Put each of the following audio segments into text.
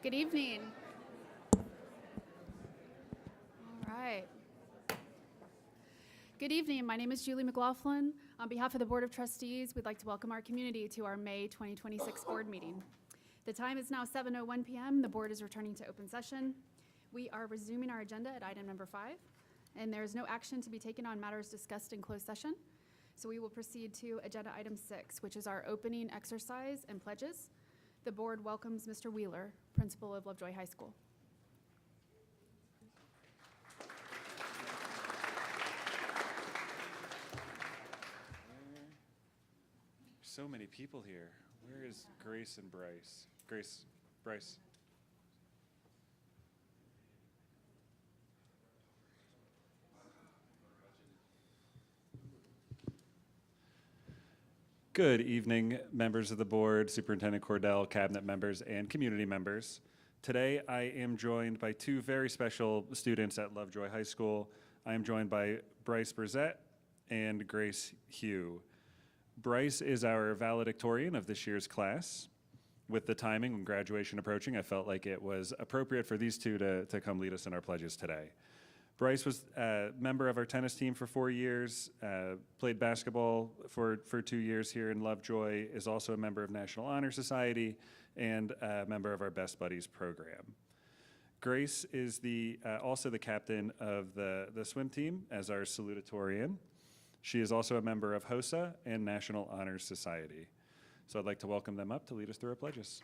Good evening. All right. Good evening. My name is Julie McLaughlin. On behalf of the Board of Trustees, we'd like to welcome our community to our May 2026 board meeting. The time is now 7:01 p.m. The board is returning to open session. We are resuming our agenda at item number 5, and there is no action to be taken on matters discussed in closed session. So we will proceed to agenda item 6, which is our opening exercise and pledges. The board welcomes Mr. Wheeler, principal of Lovejoy High School. So many people here. Where is Grace and Bryce? Grace, Bryce. Good evening, members of the board, Superintendent Cordell, cabinet members, and community members. Today, I am joined by two very special students at Lovejoy High School. I am joined by Bryce Brzett and Grace Hugh. Bryce is our valedictorian of this year's class. With the timing and graduation approaching, I felt like it was appropriate for these two to come lead us in our pledges today. Bryce was a member of our tennis team for 4 years, played basketball for 2 years here in Lovejoy, is also a member of National Honor Society, and a member of our Best Buddies program. Grace is also the captain of the swim team as our salutatorian. She is also a member of HOSA and National Honor Society. So I'd like to welcome them up to lead us through our pledges.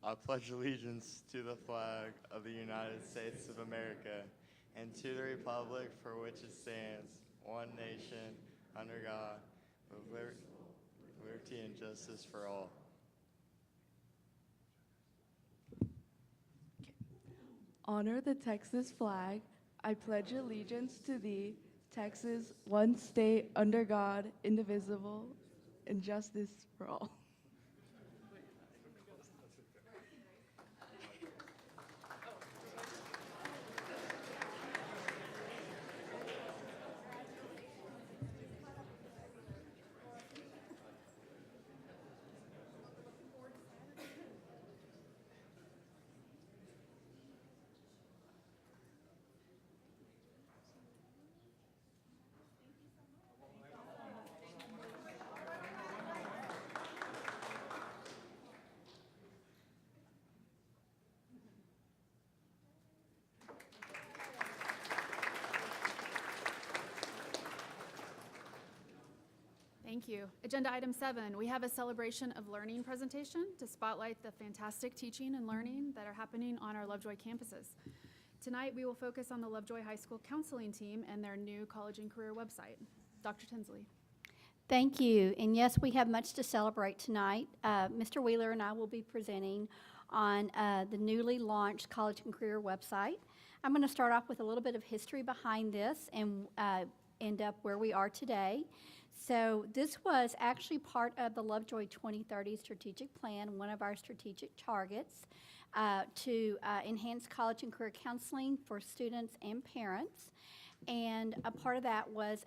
I pledge allegiance to the flag of the United States of America and to the republic for which it stands, one nation, under God, with liberty and justice for all. Honor the Texas flag. I pledge allegiance to thee, Texas, one state, under God, indivisible, and justice for all. Thank you. Agenda item 7, we have a celebration of learning presentation to spotlight the fantastic teaching and learning that are happening on our Lovejoy campuses. Tonight, we will focus on the Lovejoy High School counseling team and their new college and career website. Dr. Tinsley. Thank you. And yes, we have much to celebrate tonight. Mr. Wheeler and I will be presenting on the newly launched college and career website. I'm going to start off with a little bit of history behind this and end up where we are today. So this was actually part of the Lovejoy 2030 strategic plan, one of our strategic targets to enhance college and career counseling for students and parents. And a part of that was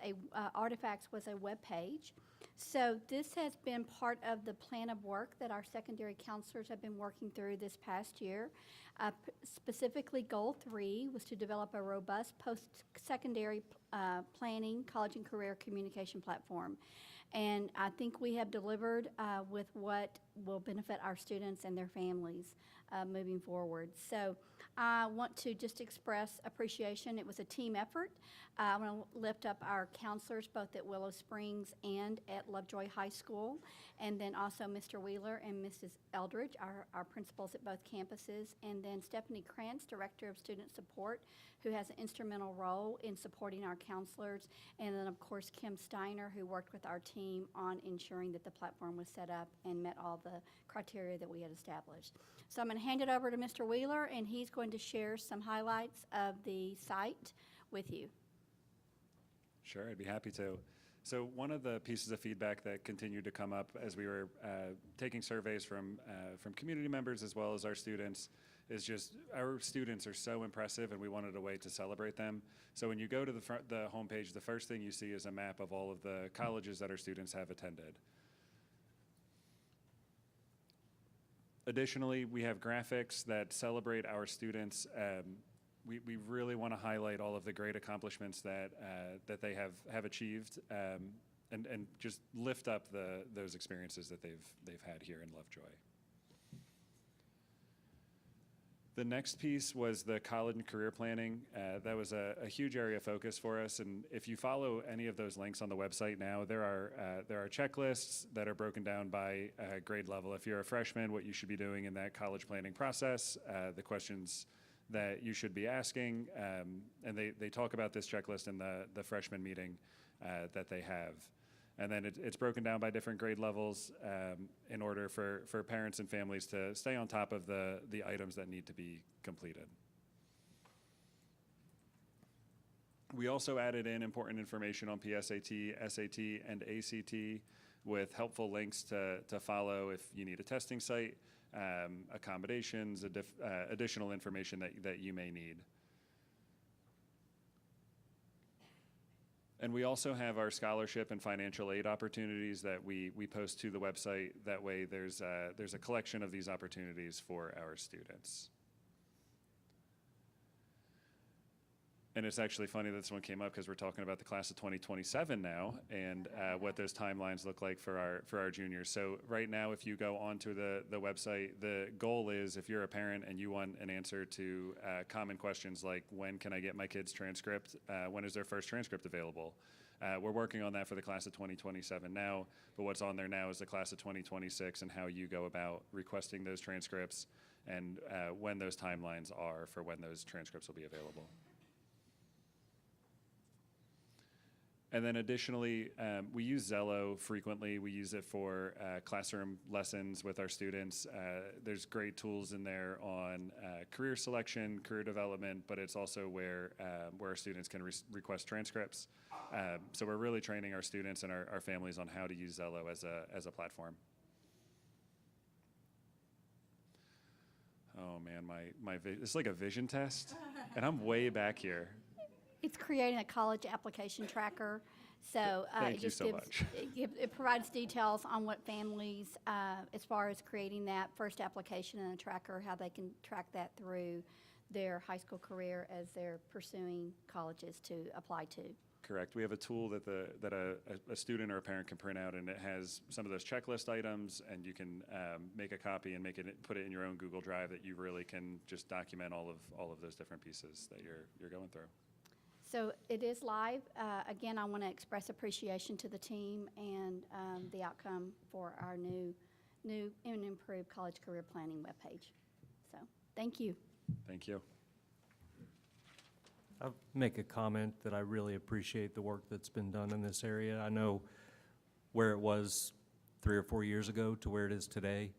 Artifacts was a web page. So this has been part of the plan of work that our secondary counselors have been working through this past year. Specifically, Goal 3 was to develop a robust post-secondary planning, college and career communication platform. And I think we have delivered with what will benefit our students and their families moving forward. So I want to just express appreciation. It was a team effort. I want to lift up our counselors both at Willow Springs and at Lovejoy High School, and then also Mr. Wheeler and Mrs. Eldridge, our principals at both campuses, and then Stephanie Krantz, Director of Student Support, who has an instrumental role in supporting our counselors, and then of course Kim Steiner, who worked with our team on ensuring that the platform was set up and met all the criteria that we had established. So I'm going to hand it over to Mr. Wheeler, and he's going to share some highlights of the site with you. Sure, I'd be happy to. So one of the pieces of feedback that continued to come up as we were taking surveys from community members as well as our students is just, our students are so impressive and we wanted a way to celebrate them. So when you go to the homepage, the first thing you see is a map of all of the colleges that our students have attended. Additionally, we have graphics that celebrate our students. We really want to highlight all of the great accomplishments that they have achieved, and just lift up those experiences that they've had here in Lovejoy. The next piece was the college and career planning. That was a huge area of focus for us, and if you follow any of those links on the website now, there are checklists that are broken down by grade level. If you're a freshman, what you should be doing in that college planning process, the questions that you should be asking, and they talk about this checklist in the freshman meeting that they have. And then it's broken down by different grade levels in order for parents and families to stay on top of the items that need to be completed. We also added in important information on PSAT, SAT, and ACT with helpful links to follow if you need a testing site, accommodations, additional information that you may need. And we also have our scholarship and financial aid opportunities that we post to the website. That way there's a collection of these opportunities for our students. And it's actually funny that this one came up because we're talking about the class of 2027 now, and what those timelines look like for our juniors. So right now, if you go onto the website, the goal is, if you're a parent and you want an answer to common questions like, when can I get my kid's transcript? When is their first transcript available? We're working on that for the class of 2027 now, but what's on there now is the class of 2026 and how you go about requesting those transcripts, and when those timelines are for when those transcripts will be available. And then additionally, we use Zello frequently. We use it for classroom lessons with our students. There's great tools in there on career selection, career development, but it's also where our students can request transcripts. So we're really training our students and our families on how to use Zello as a platform. Oh man, it's like a vision test, and I'm way back here. It's creating a college application tracker. So Thank you so much. It provides details on what families, as far as creating that first application and a tracker, how they can track that through their high school career as they're pursuing colleges to apply to. Correct. We have a tool that a student or a parent can print out, and it has some of those checklist items, and you can make a copy and put it in your own Google Drive that you really can just document all of those different pieces that you're going through. So it is live. Again, I want to express appreciation to the team and the outcome for our new and improved college career planning webpage. So thank you. Thank you. I'll make a comment that I really appreciate the work that's been done in this area. I know where it was 3 or 4 years ago to where it is today.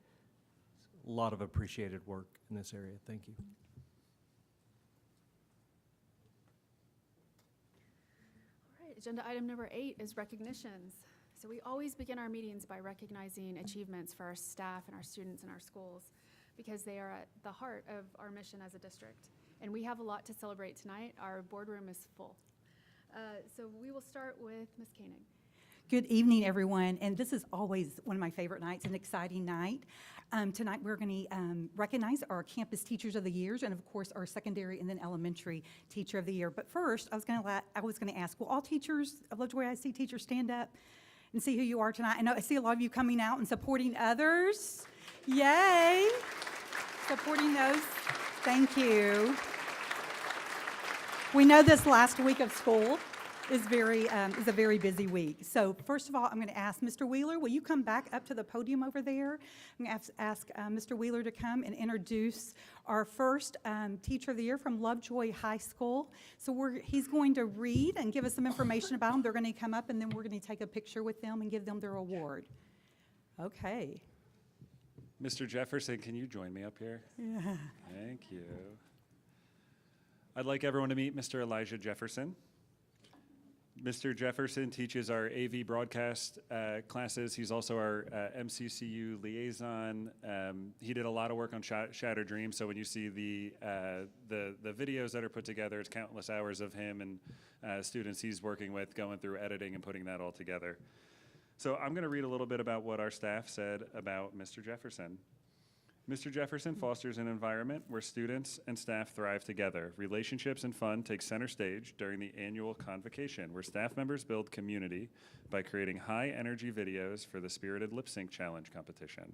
A lot of appreciated work in this area. Thank you. Agenda item number 8 is recognitions. So we always begin our meetings by recognizing achievements for our staff and our students in our schools, because they are at the heart of our mission as a district. And we have a lot to celebrate tonight. Our boardroom is full. So we will start with Ms. Koenig. Good evening, everyone, and this is always one of my favorite nights, an exciting night. Tonight we're going to recognize our campus teachers of the year, and of course our secondary and then elementary teacher of the year. But first, I was going to ask, will all teachers of Lovejoy IC teachers stand up and see who you are tonight? I know I see a lot of you coming out and supporting others. Yay! Supporting those. Thank you. We know this last week of school is a very busy week. So first of all, I'm going to ask Mr. Wheeler, will you come back up to the podium over there? I'm going to ask Mr. Wheeler to come and introduce our first teacher of the year from Lovejoy High School. So he's going to read and give us some information about them. They're going to come up, and then we're going to take a picture with them and give them their award. Okay. Mr. Jefferson, can you join me up here? Yeah. Thank you. I'd like everyone to meet Mr. Elijah Jefferson. Mr. Jefferson teaches our AV broadcast classes. He's also our MCCU liaison. He did a lot of work on Shattered Dreams, so when you see the videos that are put together, it's countless hours of him and students he's working with going through editing and putting that all together. So I'm going to read a little bit about what our staff said about Mr. Jefferson. Mr. Jefferson fosters an environment where students and staff thrive together. Relationships and fun take center stage during the annual convocation, where staff members build community by creating high-energy videos for the Spirited Lip Sync Challenge competition.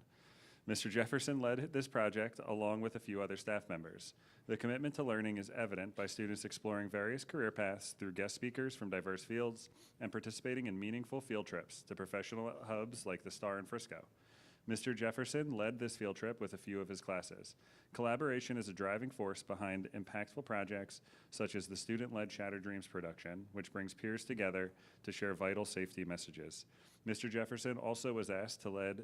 Mr. Jefferson led this project along with a few other staff members. The commitment to learning is evident by students exploring various career paths through guest speakers from diverse fields and participating in meaningful field trips to professional hubs like the Star in Frisco. Mr. Jefferson led this field trip with a few of his classes. Collaboration is a driving force behind impactful projects such as the student-led Shattered Dreams production, which brings peers together to share vital safety messages. Mr. Jefferson also was asked to lead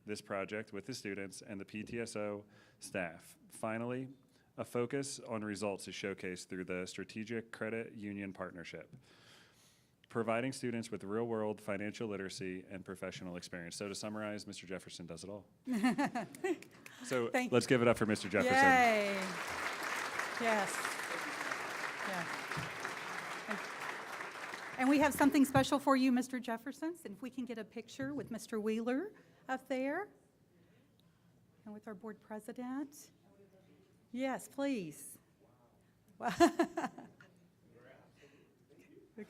this project with his students and the PTSO staff. Finally, a focus on results is showcased through the Strategic Credit Union Partnership, providing students with real-world financial literacy and professional experience. So to summarize, Mr. Jefferson does it all. So let's give it up for Mr. Jefferson. Yay. Yes. Yeah. And we have something special for you, Mr. Jefferson. And if we can get a picture with Mr. Wheeler up there and with our board president. Yes, please. Wow.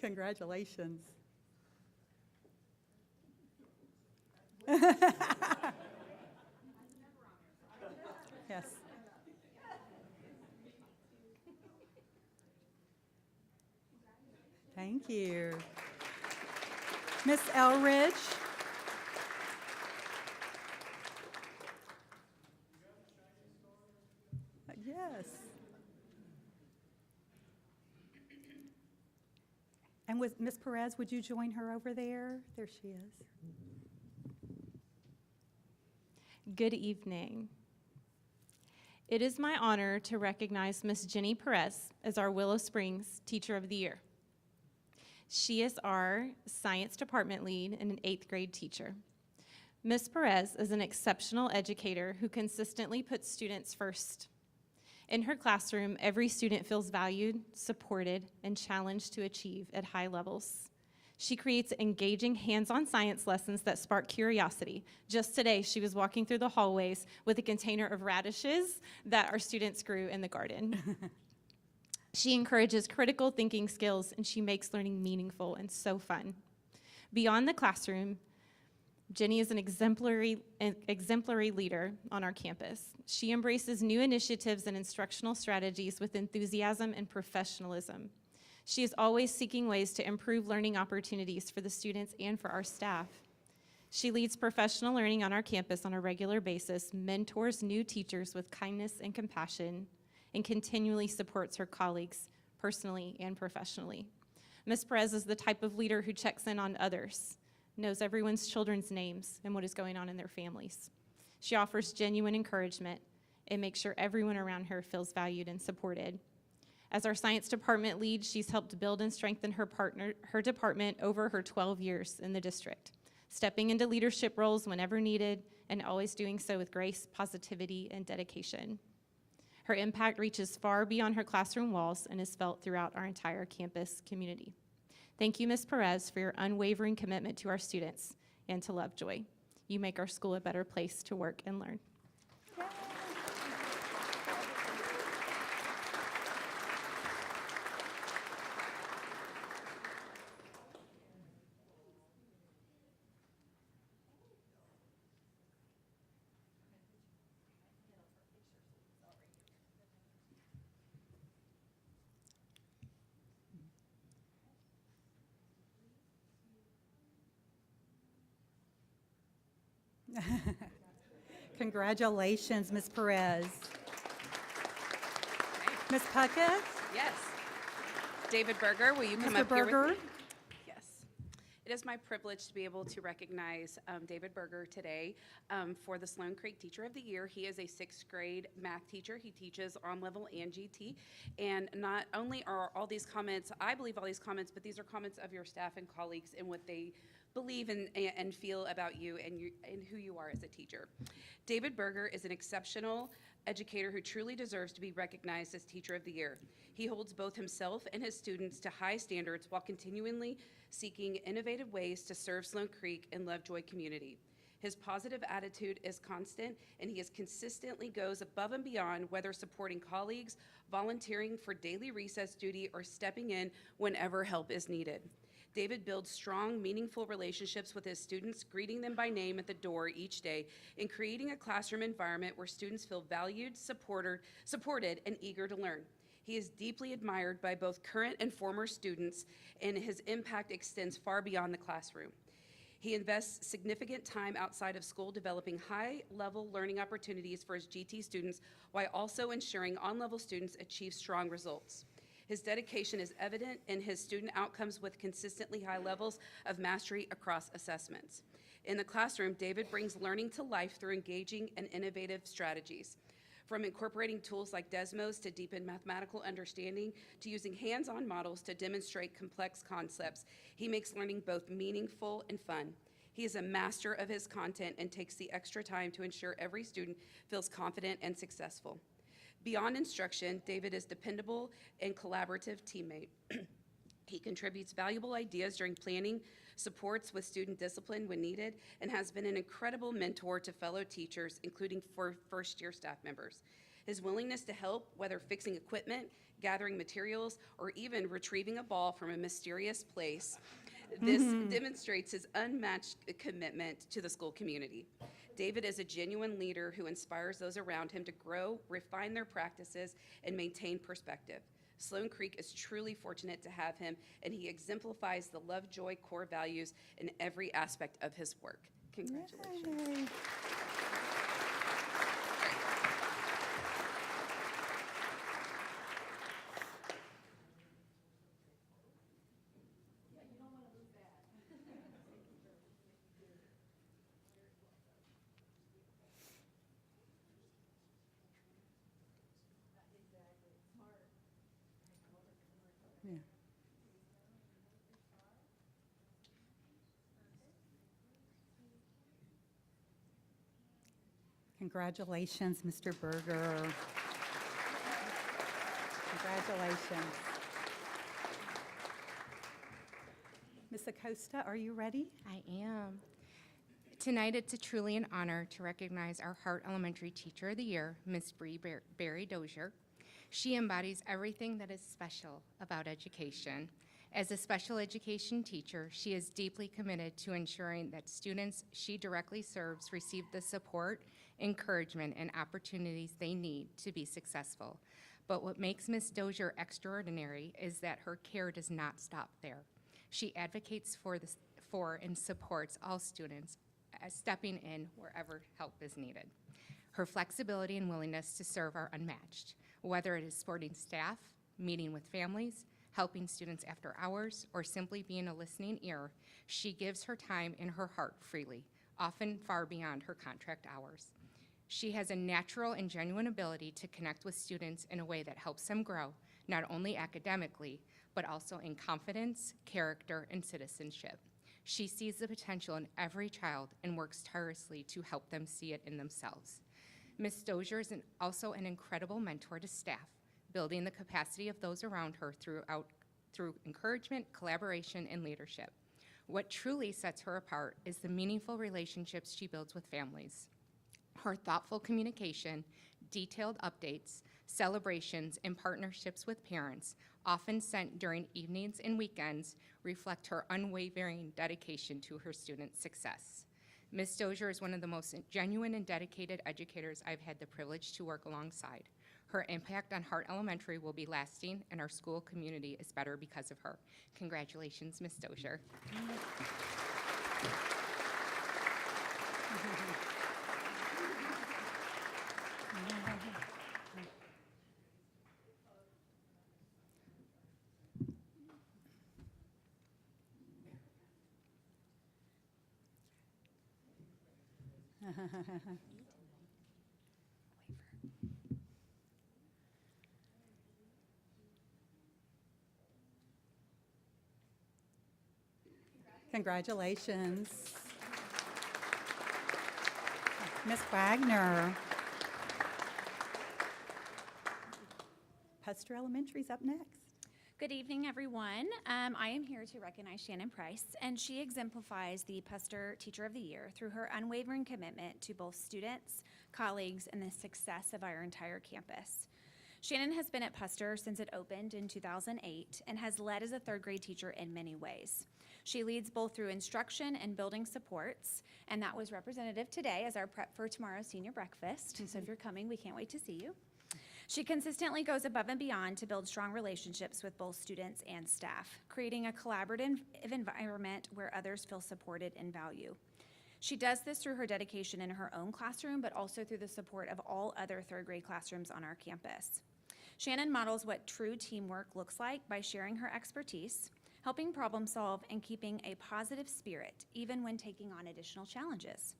Congratulations. Yes. Thank you. Miss Elridge. Yes. And with Ms. Perez, would you join her over there? There she is. Good evening. It is my honor to recognize Ms. Jenny Perez as our Willow Springs Teacher of the Year. She is our science department lead and an 8th grade teacher. Ms. Perez is an exceptional educator who consistently puts students first. In her classroom, every student feels valued, supported, and challenged to achieve at high levels. She creates engaging hands-on science lessons that spark curiosity. Just today, she was walking through the hallways with a container of radishes that our students grew in the garden. She encourages critical thinking skills, and she makes learning meaningful and so fun. Beyond the classroom, Jenny is an exemplary leader on our campus. She embraces new initiatives and instructional strategies with enthusiasm and professionalism. She is always seeking ways to improve learning opportunities for the students and for our staff. She leads professional learning on our campus on a regular basis, mentors new teachers with kindness and compassion, and continually supports her colleagues personally and professionally. Ms. Perez is the type of leader who checks in on others, knows everyone's children's names and what is going on in their families. She offers genuine encouragement and makes sure everyone around her feels valued and supported. As our science department lead, she's helped build and strengthen her department over her 12 years in the district, stepping into leadership roles whenever needed and always doing so with grace, positivity, and dedication. Her impact reaches far beyond her classroom walls and is felt throughout our entire campus community. Thank you, Ms. Perez, for your unwavering commitment to our students and to Lovejoy. You make our school a better place to work and learn. Congratulations, Ms. Perez. Ms. Puckett? Yes. David Berger, will you come Mr. up here with Berger? me? Yes. It is my privilege to be able to recognize David Berger today for the Sloan Creek Teacher of the Year. He is a 6th grade math teacher. He teaches on level and GT. And not only are all these comments, I believe all these comments, but these are comments of your staff and colleagues and what they believe and feel about you and who you are as a teacher. David Berger is an exceptional educator who truly deserves to be recognized as Teacher of the Year. He holds both himself and his students to high standards while continually seeking innovative ways to serve Sloan Creek and Lovejoy community. His positive attitude is constant, and he consistently goes above and beyond, whether supporting colleagues, volunteering for daily recess duty, or stepping in whenever help is needed. David builds strong, meaningful relationships with his students, greeting them by name at the door each day, and creating a classroom environment where students feel valued, supported, and eager to learn. He is deeply admired by both current and former students, and his impact extends far beyond the classroom. He invests significant time outside of school developing high-level learning opportunities for his GT students while also ensuring on-level students achieve strong results. His dedication is evident in his student outcomes with consistently high levels of mastery across assessments. In the classroom, David brings learning to life through engaging and innovative strategies. From incorporating tools like Desmos to deepen mathematical understanding to using hands-on models to demonstrate complex concepts, he makes learning both meaningful and fun. He is a master of his content and takes the extra time to ensure every student feels confident and successful. Beyond instruction, David is dependable and collaborative teammate. He contributes valuable ideas during planning, supports with student discipline when needed, and has been an incredible mentor to fellow teachers, including for first-year staff members. His willingness to help, whether fixing equipment, gathering materials, or even retrieving a ball from a mysterious place, this demonstrates his unmatched commitment to the school community. David is a genuine leader who inspires those around him to grow, refine their practices, and maintain perspective. Sloan Creek is truly fortunate to have him, and he exemplifies the Lovejoy core values in every aspect of his work. Congratulations. Yay. Yeah. Congratulations, Mr. Berger. Congratulations. Ms. Acosta, are you ready? I am. Tonight, it's truly an honor to recognize our Hart Elementary Teacher of the Year, Ms. Barry Dozier. She embodies everything that is special about education. As a special education teacher, she is deeply committed to ensuring that students she directly serves receive the support, encouragement, and opportunities they need to be successful. But what makes Ms. Dozier extraordinary is that her care does not stop there. She advocates for and supports all students, stepping in wherever help is needed. Her flexibility and willingness to serve are unmatched, whether it is supporting staff, meeting with families, helping students after hours, or simply being a listening ear. She gives her time and her heart freely, often far beyond her contract hours. She has a natural and genuine ability to connect with students in a way that helps them grow, not only academically, but also in confidence, character, and citizenship. She sees the potential in every child and works tirelessly to help them see it in themselves. Ms. Dozier is also an incredible mentor to staff, building the capacity of those around her through encouragement, collaboration, and leadership. What truly sets her apart is the meaningful relationships she builds with families. Her thoughtful communication, detailed updates, celebrations, and partnerships with parents, often sent during evenings and weekends, reflect her unwavering dedication to her students' success. Ms. Dozier is one of the most genuine and dedicated educators I've had the privilege to work alongside. Her impact on Hart Elementary will be lasting, and our school community is better because of her. Congratulations, Ms. Dozier. Congratulations. Ms. Wagner. Puster Elementary's up next. Good evening, everyone. I am here to recognize Shannon Price, and she exemplifies the Puster Teacher of the Year through her unwavering commitment to both students, colleagues, and the success of our entire campus. Shannon has been at Puster since it opened in 2008 and has led as a third grade teacher in many ways. She leads both through instruction and building supports, and that was representative today as our prep for tomorrow's senior breakfast. So if you're coming, we can't wait to see you. She consistently goes above and beyond to build strong relationships with both students and staff, creating a collaborative environment where others feel supported and valued. She does this through her dedication in her own classroom, but also through the support of all other third grade classrooms on our campus. Shannon models what true teamwork looks like by sharing her expertise, helping problem solve, and keeping a positive spirit, even when taking on additional challenges.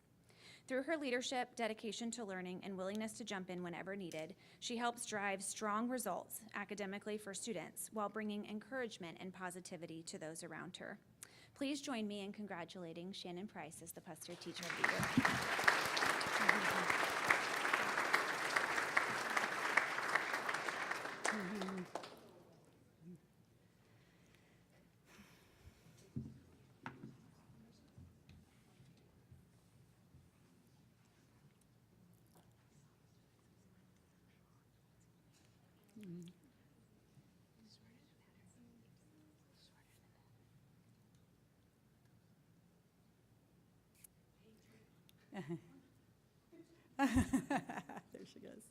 Through her leadership, dedication to learning, and willingness to jump in whenever needed, she helps drive strong results academically for students while bringing encouragement and positivity to those around her. Please join me in congratulating Shannon Price as the Puster Teacher of the Year. There she goes.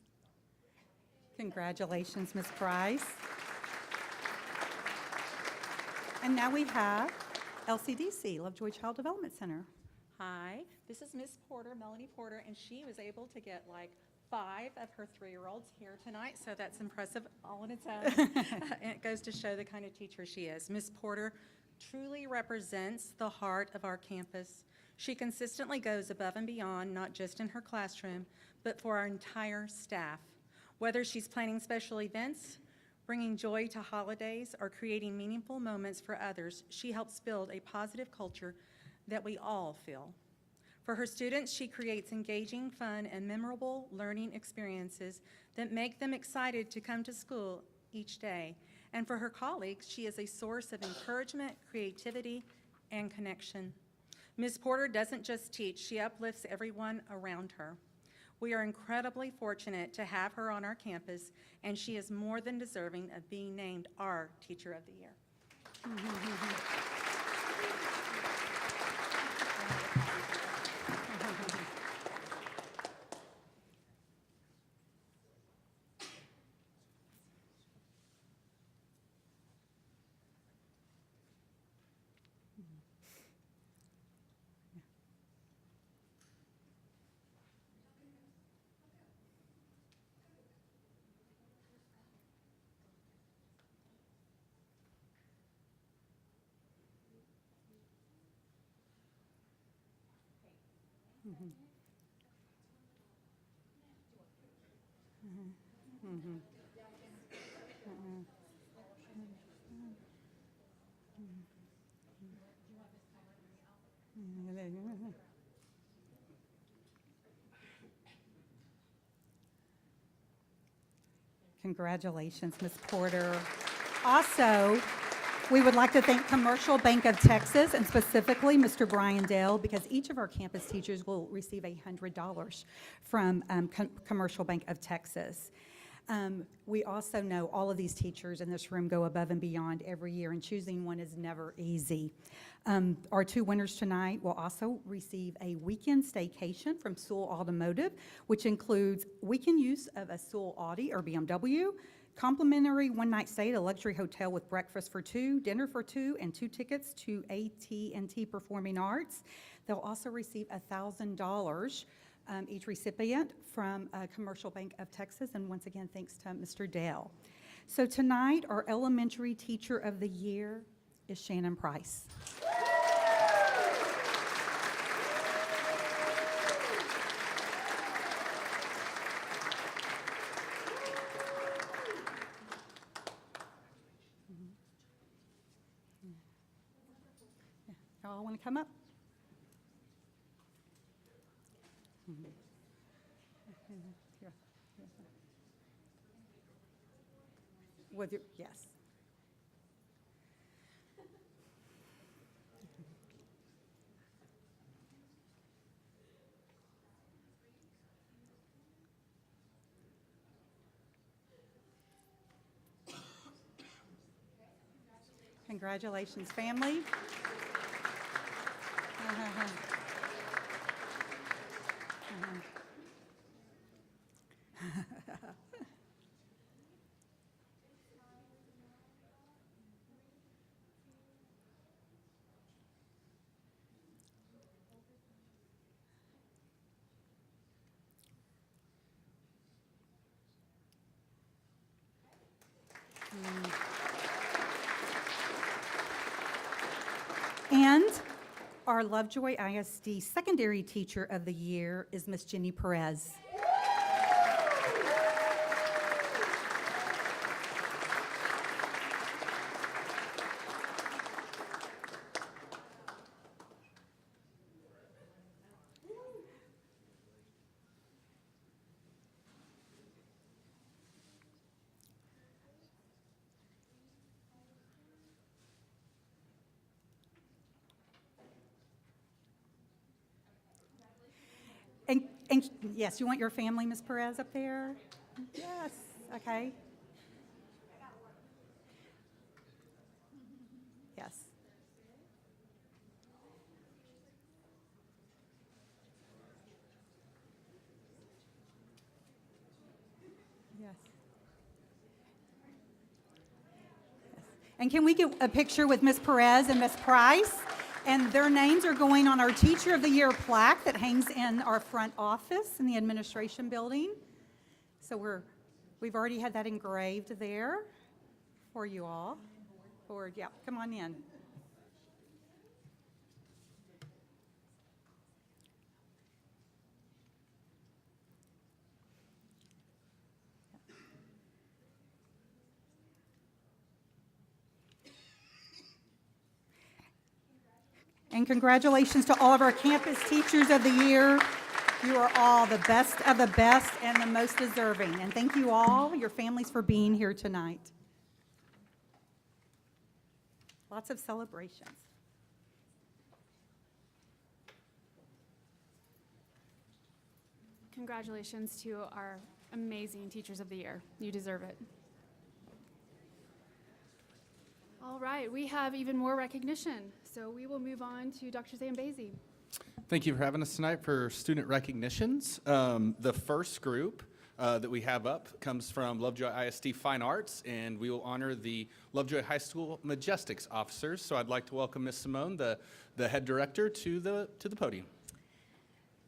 Congratulations, Ms. Price. And now we have LCDC, Lovejoy Child Development Center. Hi, this is Miss Porter, Melanie Porter, and she was able to get like 5 of her 3-year-olds here tonight, so that's impressive all on its own. And it goes to show the kind of teacher she is. Miss Porter truly represents the heart of our campus. She consistently goes above and beyond, not just in her classroom, but for our entire staff. Whether she's planning special events, bringing joy to holidays, or creating meaningful moments for others, she helps build a positive culture that we all feel. For her students, she creates engaging, fun, and memorable learning experiences that make them excited to come to school each day. And for her colleagues, she is a source of encouragement, creativity, and connection. Ms. Porter doesn't just teach, she uplifts everyone around her. We are incredibly fortunate to have her on our campus, and she is more than deserving of being named our Teacher of the Year. Congratulations, Ms. Porter. Also, we would like to thank Commercial Bank of Texas, and specifically Mr. Brian Dale, because each of our campus teachers will receive $100 from Commercial Bank of Texas. We also know all of these teachers in this room go above and beyond every year, and choosing one is never easy. Our 2 winners tonight will also receive a weekend staycation from Sewell Automotive, which includes weekend use of a Sewell Audi or BMW, complimentary one-night stay at a luxury hotel with breakfast for 2, dinner for 2, and 2 tickets to AT&T Performing Arts. They'll also receive $1,000 each recipient from Commercial Bank of Texas, and once again, thanks to Mr. Dale. So tonight, our Elementary Teacher of the Year is Shannon Price. Y'all want to come up? With your, yes. Congratulations, family. And our Lovejoy ISD Secondary Teacher of the Year is Miss Jenny Perez. And yes, you want your family, Ms. Perez, up there? Yes, okay. Yes. Yes. And can we get a picture with Ms. Perez and Ms. Price? And their names are going on our Teacher of the Year plaque that hangs in our front office in the administration building. So we've already had that engraved there for you all. Forward, yeah, come on in. And congratulations to all of our campus Teachers of the Year. You are all the best of the best and the most deserving. And thank you all, your families, for being here tonight. Lots of celebrations. Congratulations to our amazing Teachers of the Year. You deserve it. All right, we have even more recognition, so we will move on to Dr. Zambezi. Thank you for having us tonight for student recognitions. The first group that we have up comes from Lovejoy ISD Fine Arts, and we will honor the Lovejoy High School Majestics officers. So I'd like to welcome Ms. Simone, the head director, to the podium.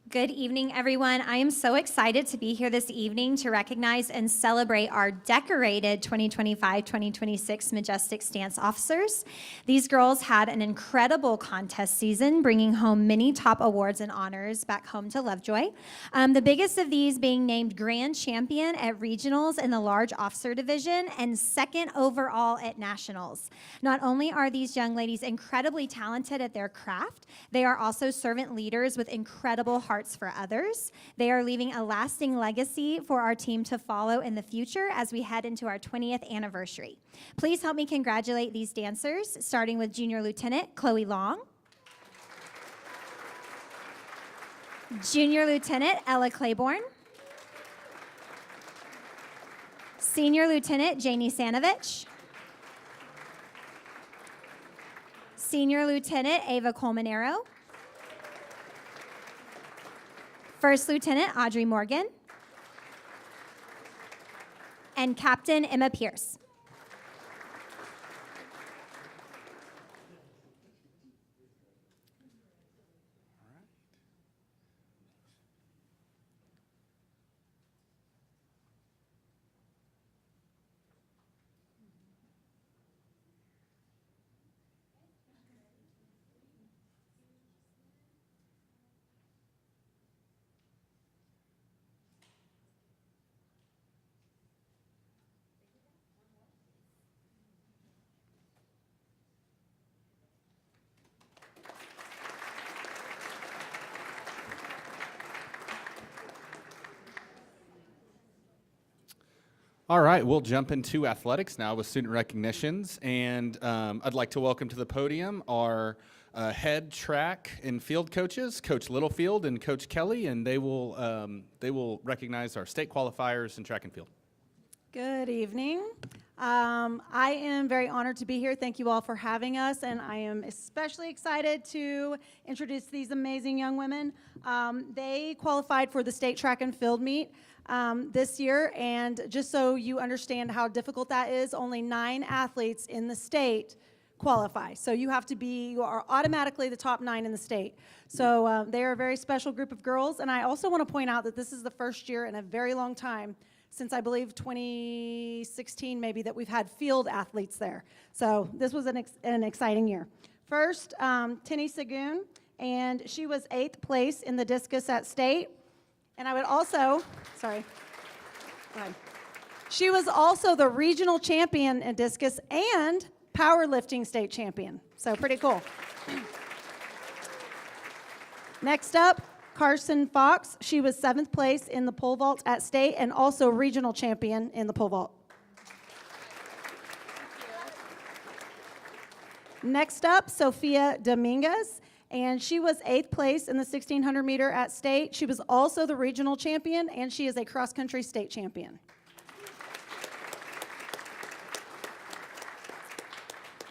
Good evening, everyone. I am so excited to be here this evening to recognize and celebrate our decorated 2025-2026 Majestic Stance officers. These girls had an incredible contest season, bringing home many top awards and honors back home to Lovejoy. The biggest of these being named Grand Champion at Regionals in the Large Officer Division and second overall at Nationals. Not only are these young ladies incredibly talented at their craft, they are also servant leaders with incredible hearts for others. They are leaving a lasting legacy for our team to follow in the future as we head into our 20th anniversary. Please help me congratulate these dancers, starting with Junior Lieutenant Chloe Long, Junior Lieutenant Ella Claiborne, Senior Lieutenant Janie Sanovich, Senior Lieutenant Ava Colmanero, First Lieutenant Audrey Morgan, and Captain Emma Pierce. All right, we'll jump into athletics now with student recognitions, and I'd like to welcome to the podium our head track and field coaches, Coach Littlefield and Coach Kelly, and they will recognize our state qualifiers in track and field. Good evening. I am very honored to be here. Thank you all for having us, and I am especially excited to introduce these amazing young women. They qualified for the state track and field meet this year, and just so you understand how difficult that is, only 9 athletes in the state qualify. So you are automatically the top 9 in the state. So they are a very special group of girls, and I also want to point out that this is the first year in a very long time, since I believe 2016 maybe, that we've had field athletes there. So this was an exciting year. First, Tinny Sagoon, and she was 8th place in the discus at state. And I would also, sorry, go ahead. She was also the regional champion in discus and powerlifting state champion. So pretty cool. Next up, Carson Fox. She was 7th place in the pole vault at state and also regional champion in the pole vault. Next up, Sophia Dominguez, and she was 8th place in the 1600 meter at state. She was also the regional champion, and she is a cross-country state champion.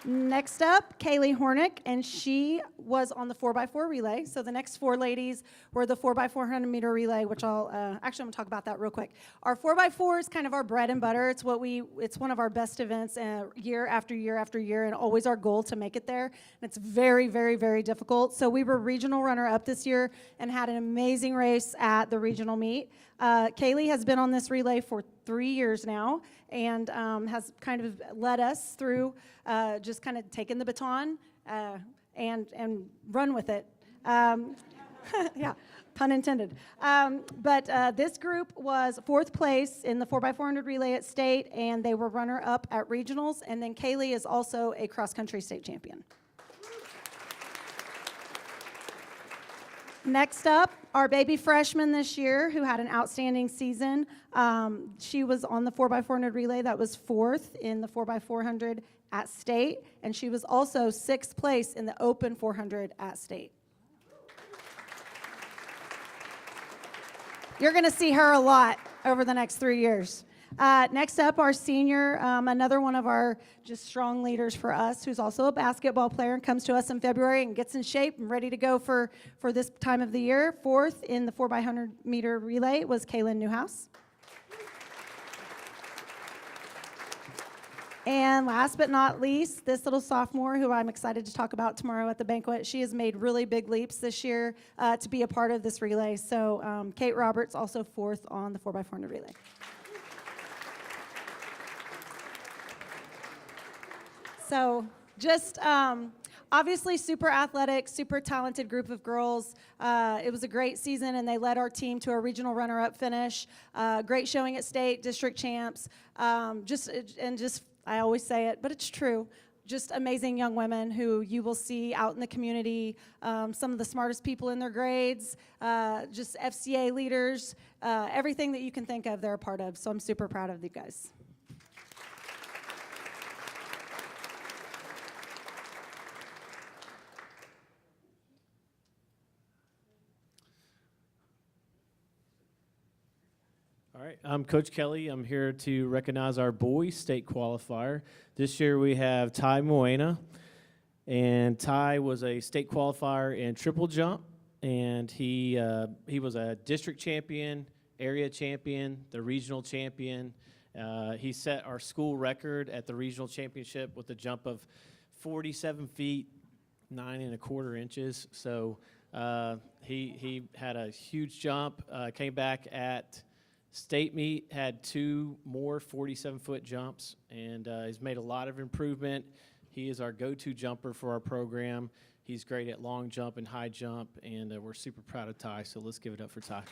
Next up, Kaylee Hornick, and she was on the 4x4 relay. So the next 4 ladies were the 4x400 meter relay, which I'm going to talk about that real quick. Our 4x4 is kind of our bread and butter. It's one of our best events year after year after year, and always our goal to make it there. And it's very, very, very difficult. So we were regional runner-up this year and had an amazing race at the regional meet. Kaylee has been on this relay for 3 years now, and has kind of led us through just kind of taking the baton and run with it. Yeah, pun intended. But this group was 4th place in the 4x400 relay at state, and they were runner-up at regionals. And then Kaylee is also a cross-country state champion. Next up, our baby freshman this year who had an outstanding season. She was on the 4x400 relay. That was 4th in the 4x400 at state, and she was also 6th place in the open 400 at state. You're going to see her a lot over the next 3 years. Next up, our senior, another one of our just strong leaders for us, who's also a basketball player and comes to us in February and gets in shape and ready to go for this time of the year. 4th in the 4x100 meter relay was Kaylin Newhouse. And last but not least, this little sophomore who I'm excited to talk about tomorrow at the banquet. She has made really big leaps this year to be a part of this relay. So Kate Roberts, also 4th on the 4x400 relay. So just obviously super athletic, super talented group of girls. It was a great season, and they led our team to a regional runner-up finish. Great showing at state, district champs. I always say it, but it's true. Just amazing young women who you will see out in the community, some of the smartest people in their grades, just FCA leaders, everything that you can think of they're a part of. So I'm super proud of you guys. All right, I'm Coach Kelly. I'm here to recognize our boys state qualifier. This year we have Ty Moena, and Ty was a state qualifier in triple jump, and he was a district champion, area champion, the regional champion. He set our school record at the regional championship with a jump of 47 feet, 9 1/4 inches. So he had a huge jump, came back at state meet, had 2 more 47-foot jumps, and he's made a lot of improvement. He is our go-to jumper for our program. He's great at long jump and high jump, and we're super proud of Ty, so let's give it up for Ty.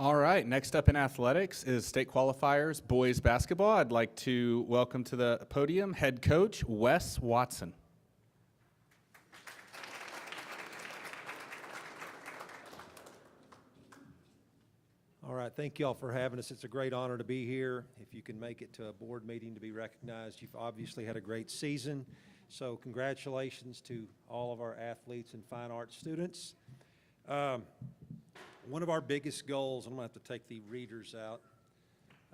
All right, next up in athletics is state qualifiers, boys basketball. I'd like to welcome to the podium head coach Wes Watson. All right, thank you all for having us. It's a great honor to be here. If you can make it to a board meeting to be recognized, you've obviously had a great season. So congratulations to all of our athletes and fine arts students. One of our biggest goals, I'm gonna have to take the readers out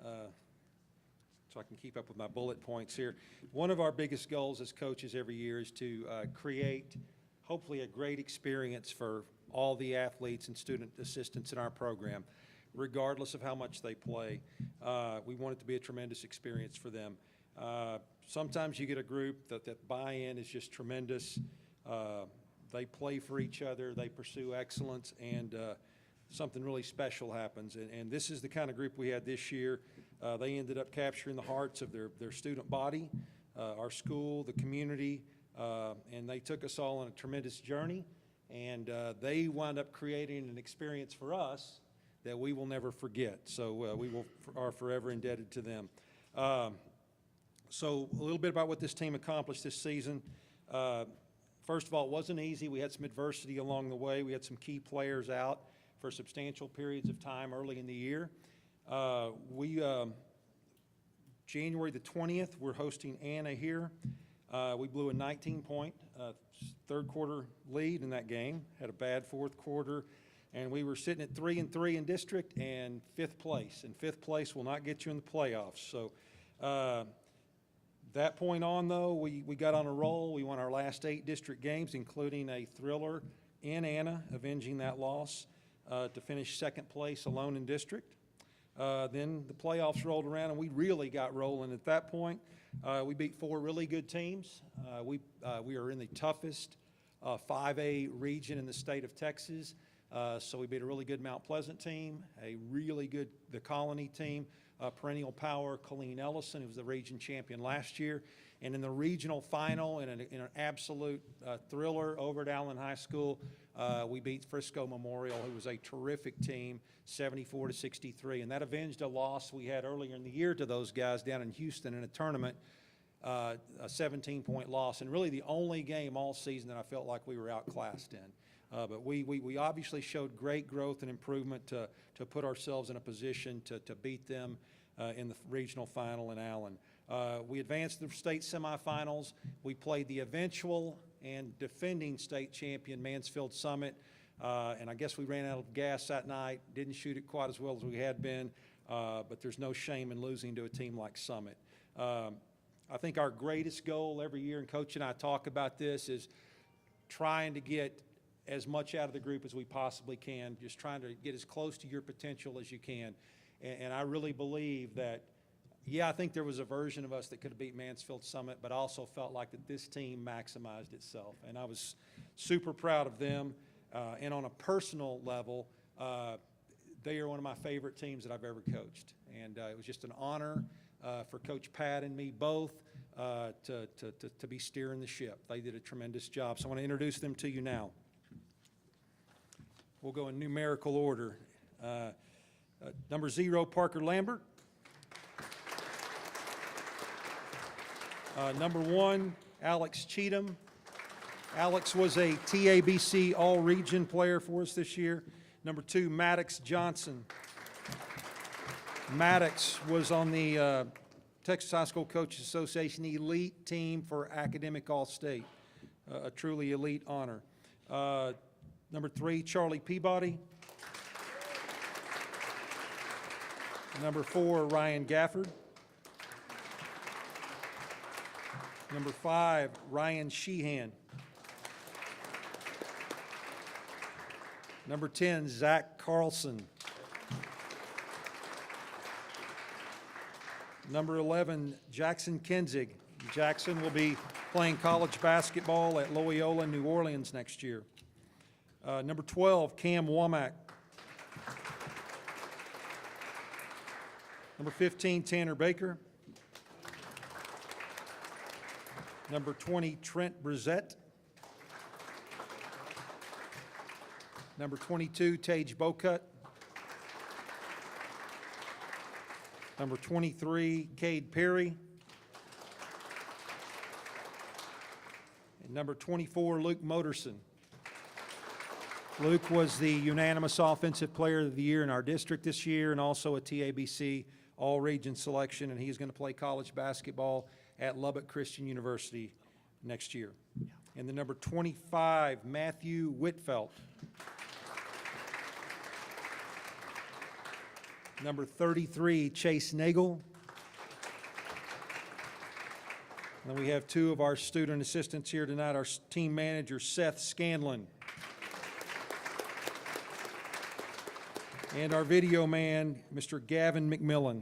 so I can keep up with my bullet points here. One of our biggest goals as coaches every year is to create hopefully a great experience for all the athletes and student assistants in our program, regardless of how much they play. We want it to be a tremendous experience for them. Sometimes you get a group that buy-in is just tremendous. They play for each other, they pursue excellence, and something really special happens. And this is the kind of group we had this year. They ended up capturing the hearts of their student body, our school, the community, and they took us all on a tremendous journey. And they wound up creating an experience for us that we will never forget. So we are forever indebted to them. So a little bit about what this team accomplished this season. First of all, it wasn't easy. We had some adversity along the way. We had some key players out for substantial periods of time early in the year. January the 20th, we're hosting Anna here. We blew a 19-point third quarter lead in that game, had a bad fourth quarter, and we were sitting at 3-3 in district and 5th place. And 5th place will not get you in the playoffs. So that point on, though, we got on a roll. We won our last 8 district games, including a thriller in Anna, avenging that loss to finish 2nd place alone in district. Then the playoffs rolled around, and we really got rolling at that point. We beat 4 really good teams. We are in the toughest 5A region in the state of Texas. So we beat a really good Mount Pleasant team, a really good the Colony team, perennial power Colleen Ellison, who was the region champion last year. And in the regional final, in an absolute thriller over at Allen High School, we beat Frisco Memorial, who was a terrific team, 74-63. And that avenged a loss we had earlier in the year to those guys down in Houston in a tournament, a 17-point loss. And really the only game all season that I felt like we were outclassed in. But we obviously showed great growth and improvement to put ourselves in a position to beat them in the regional final in Allen. We advanced to the state semifinals. We played the eventual and defending state champion Mansfield Summit. And I guess we ran out of gas that night, didn't shoot it quite as well as we had been, but there's no shame in losing to a team like Summit. I think our greatest goal every year, and Coach and I talk about this, is trying to get as much out of the group as we possibly can, just trying to get as close to your potential as you can. And I really believe that, yeah, I think there was a version of us that could have beat Mansfield Summit, but I also felt like that this team maximized itself. And I was super proud of them. And on a personal level, they are one of my favorite teams that I've ever coached. And it was just an honor for Coach Pat and me both to be steering the ship. They did a tremendous job. So I want to introduce them to you now. We'll go in numerical order. Number 0, Parker Lambert. Number 1, Alex Cheatham. Alex was a TABC All-Region player for us this year. Number 2, Maddox Johnson. Maddox was on the Texas High School Coaches Association elite team for Academic All-State, a truly elite honor. Number 3, Charlie Peabody. Number 4, Ryan Gafford. Number 5, Ryan Sheehan. Number 10, Zach Carlson. Number 11, Jackson Kenzig. Jackson will be playing college basketball at Loyola, New Orleans next year. Number 12, Cam Womack. Number 15, Tanner Baker. Number 20, Trent Brissett. Number 22, Tage Bocut. Number 23, Cade Perry. And number 24, Luke Moderson. Luke was the unanimous Offensive Player of the Year in our district this year and also a TABC All-Region selection, and he's going to play college basketball at Lubbock Christian University next year. And the number 25, Matthew Whitfeld. Number 33, Chase Nagel. And then we have two of our student assistants here tonight, our team manager, Seth Scanlon. And our video man, Mr. Gavin McMillan.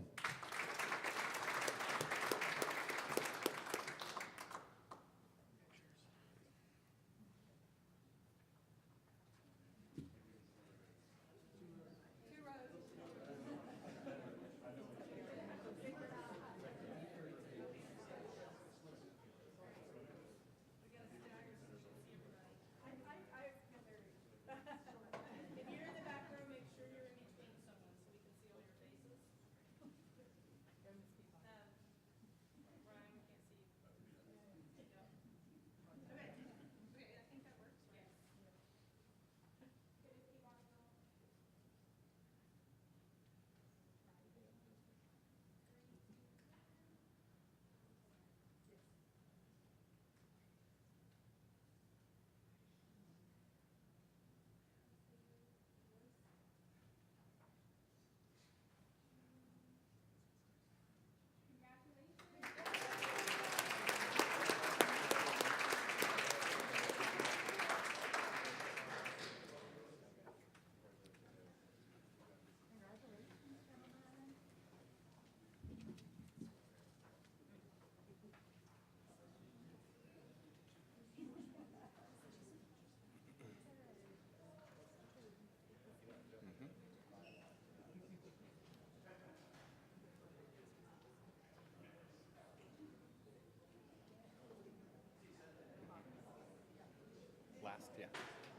Yeah,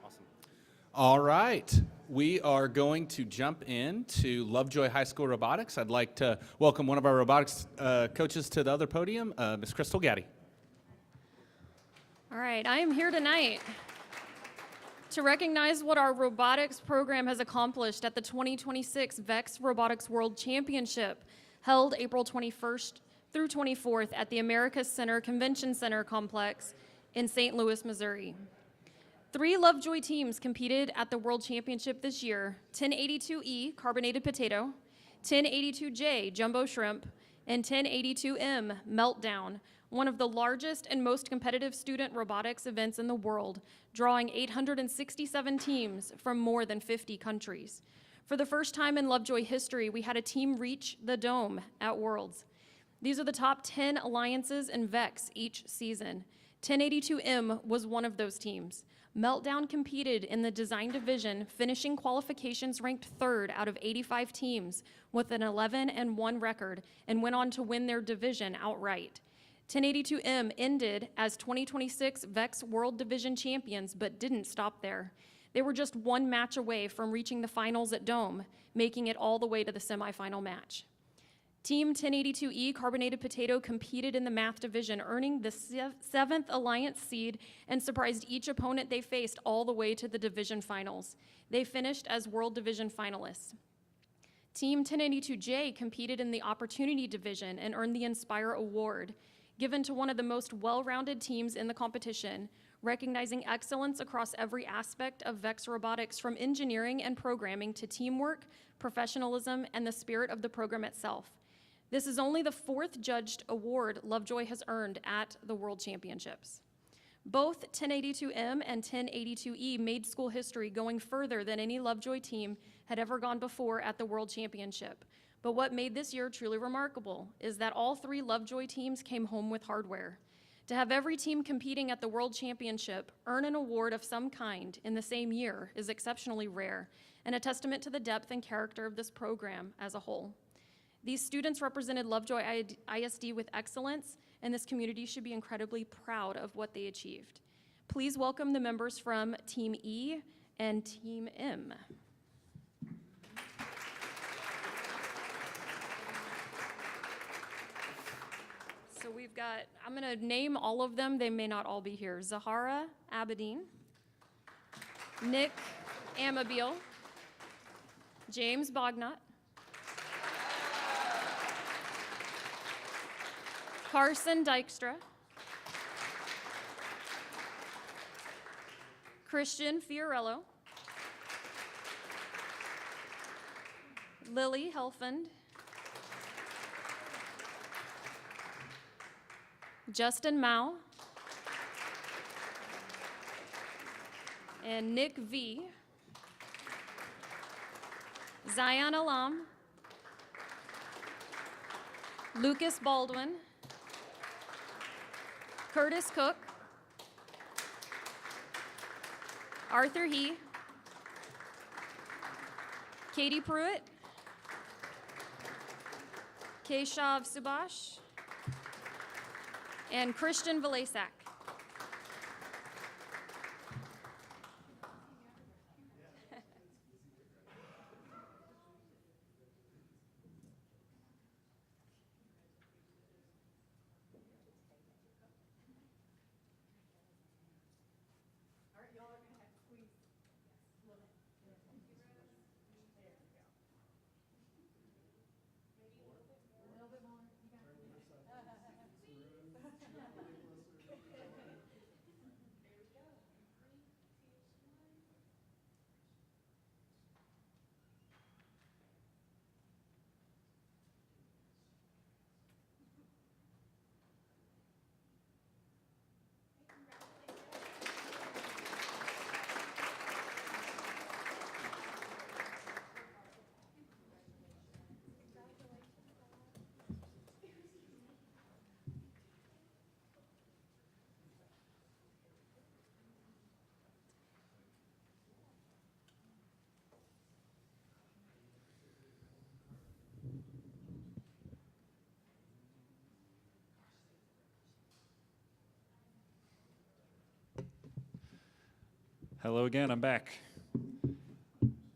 awesome. All right, we are going to jump into Lovejoy High School Robotics. I'd like to welcome one of our robotics coaches to the other podium, Ms. Crystal Gaddy. All right, I am here tonight to recognize what our robotics program has accomplished at the 2026 VEX Robotics World Championship, held April 21st through 24th at the Americas Center Convention Center Complex in St. Louis, Missouri. 3 Lovejoy teams competed at the World Championship this year: 1082E Carbonated Potato, 1082J Jumbo Shrimp, and 1082M Meltdown, one of the largest and most competitive student robotics events in the world, drawing 867 teams from more than 50 countries. For the first time in Lovejoy history, we had a team reach the dome at Worlds. These are the top 10 alliances in VEX each season. 1082M was one of those teams. Meltdown competed in the design division, finishing qualifications ranked 3rd out of 85 teams with an 11-1 record, and went on to win their division outright. 1082M ended as 2026 VEX World Division champions, but didn't stop there. They were just one match away from reaching the finals at Dome, making it all the way to the semifinal match. Team 1082E Carbonated Potato competed in the math division, earning the 7th Alliance seed and surprised each opponent they faced all the way to the division finals. They finished as World Division finalists. Team 1082J competed in the Opportunity Division and earned the Inspire Award, given to one of the most well-rounded teams in the competition, recognizing excellence across every aspect of VEX Robotics, from engineering and programming to teamwork, professionalism, and the spirit of the program itself. This is only the 4th judged award Lovejoy has earned at the World Championships. Both 1082M and 1082E made school history, going further than any Lovejoy team had ever gone before at the World Championship. But what made this year truly remarkable is that all 3 Lovejoy teams came home with hardware. To have every team competing at the World Championship earn an award of some kind in the same year is exceptionally rare, and a testament to the depth and character of this program as a whole. These students represented Lovejoy ISD with excellence, and this community should be incredibly proud of what they achieved. Please welcome the members from Team E and Team M. So we've got, I'm going to name all of them. They may not all be here. Zahara Abedin, Nick Amabile, James Bognut, Carson Dykstra, Christian Fiorello, Lily Helfand, Justin Mao, and Nick V, Zion Alam, Lucas Baldwin, Curtis Cook, Arthur He, Katie Pruitt, Keshav Subash, and Christian Vlasak. Hello again, I'm back. All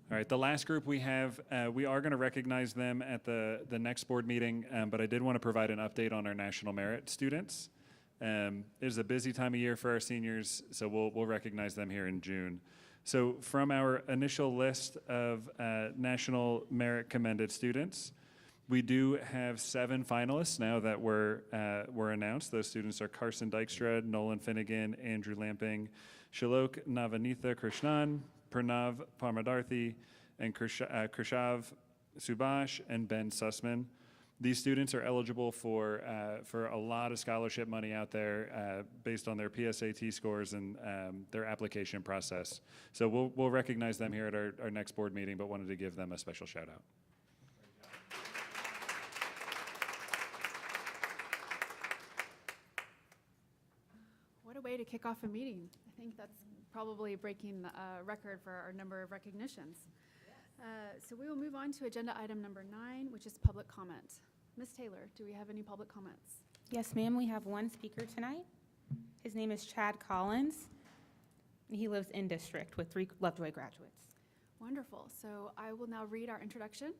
right, the last group we have, we are going to recognize them at the next board meeting, but I did want to provide an update on our National Merit students. It is a busy time of year for our seniors, so we'll recognize them here in June. So from our initial list of National Merit commended students, we do have 7 finalists now that were announced. Those students are Carson Dykstra, Nolan Finnegan, Andrew Lamping, Shalok Navanitha Krishnan, Pranav Parmadarthi, and Krishav Subash, and Ben Sussman. These students are eligible for a lot of scholarship money out there based on their PSAT scores and their application process. So we'll recognize them here at our next board meeting, but wanted to give them a special shout out. What a way to kick off a meeting. I think that's probably breaking the record for our number of recognitions. So we will move on to agenda item number 9, which is public comment. Ms. Taylor, do we have any public comments? Yes, ma'am. We have one speaker tonight. His name is Chad Collins. He lives in district with 3 Lovejoy graduates. Wonderful. So I will now read our introduction.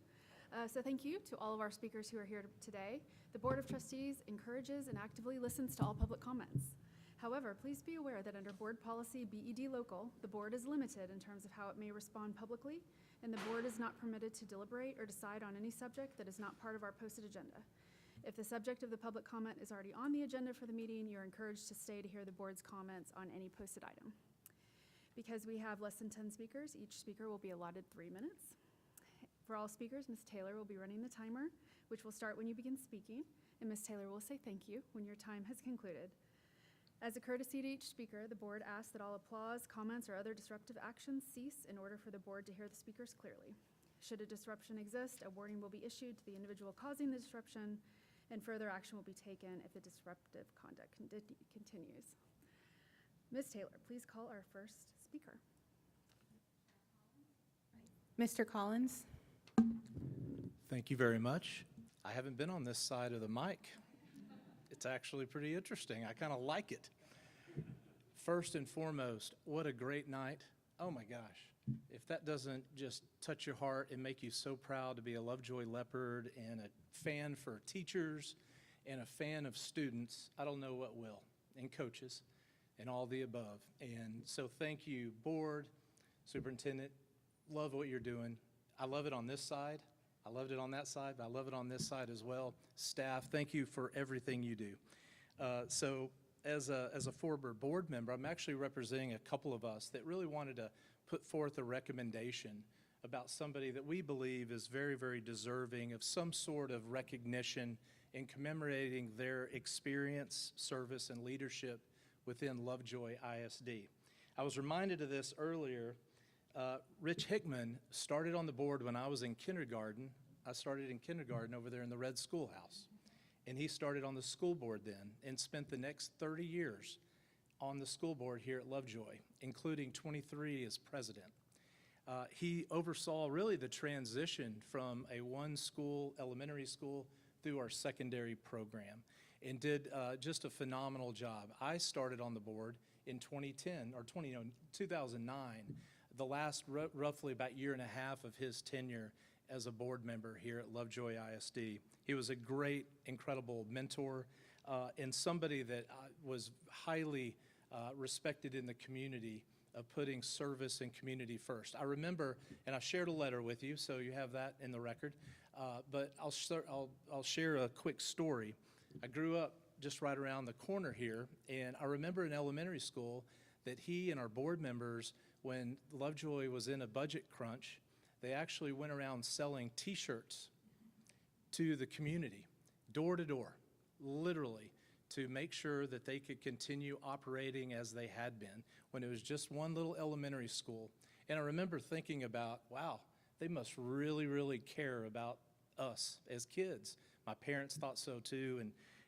So thank you to all of our speakers who are here today. The Board of Trustees encourages and actively listens to all public comments. However, please be aware that under Board Policy BED Local, the board is limited in terms of how it may respond publicly, and the board is not permitted to deliberate or decide on any subject that is not part of our posted agenda. If the subject of the public comment is already on the agenda for the meeting, you're encouraged to stay to hear the board's comments on any posted item. Because we have less than 10 speakers, each speaker will be allotted 3 minutes. For all speakers, Ms. Taylor will be running the timer, which will start when you begin speaking, and Ms. Taylor will say thank you when your time has concluded. As a courtesy to each speaker, the board asks that all applause, comments, or other disruptive actions cease in order for the board to hear the speakers clearly. Should a disruption exist, a warning will be issued to the individual causing the disruption, and further action will be taken if the disruptive conduct continues. Ms. Taylor, please call our first speaker. Mr. Collins. Thank you very much. I haven't been on this side of the mic. It's actually pretty interesting. I kind of like it. First and foremost, what a great night. Oh my gosh. If that doesn't just touch your heart and make you so proud to be a Lovejoy Leopard and a fan for teachers and a fan of students, I don't know what will, and coaches, and all the above. And so thank you, board, superintendent, love what you're doing. I love it on this side. I loved it on that side, but I love it on this side as well. Staff, thank you for everything you do. So as a former board member, I'm actually representing a couple of us that really wanted to put forth a recommendation about somebody that we believe is very, very deserving of some sort of recognition in commemorating their experience, service, and leadership within Lovejoy ISD. I was reminded of this earlier. Rich Hickman started on the board when I was in kindergarten. I started in kindergarten over there in the Red Schoolhouse. And he started on the school board then and spent the next 30 years on the school board here at Lovejoy, including 23 as president. He oversaw really the transition from a one-school elementary school through our secondary program and did just a phenomenal job. I started on the board in 2009, the last roughly about year and a half of his tenure as a board member here at Lovejoy ISD. He was a great, incredible mentor and somebody that was highly respected in the community of putting service and community first. I remember, and I shared a letter with you, so you have that in the record, but I'll share a quick story. I grew up just right around the corner here, and I remember in elementary school that he and our board members, when Lovejoy was in a budget crunch, they actually went around selling T-shirts to the community, door to door, literally, to make sure that they could continue operating as they had been when it was just one little elementary school. And I remember thinking about, wow, they must really, really care about us as kids. My parents thought so too,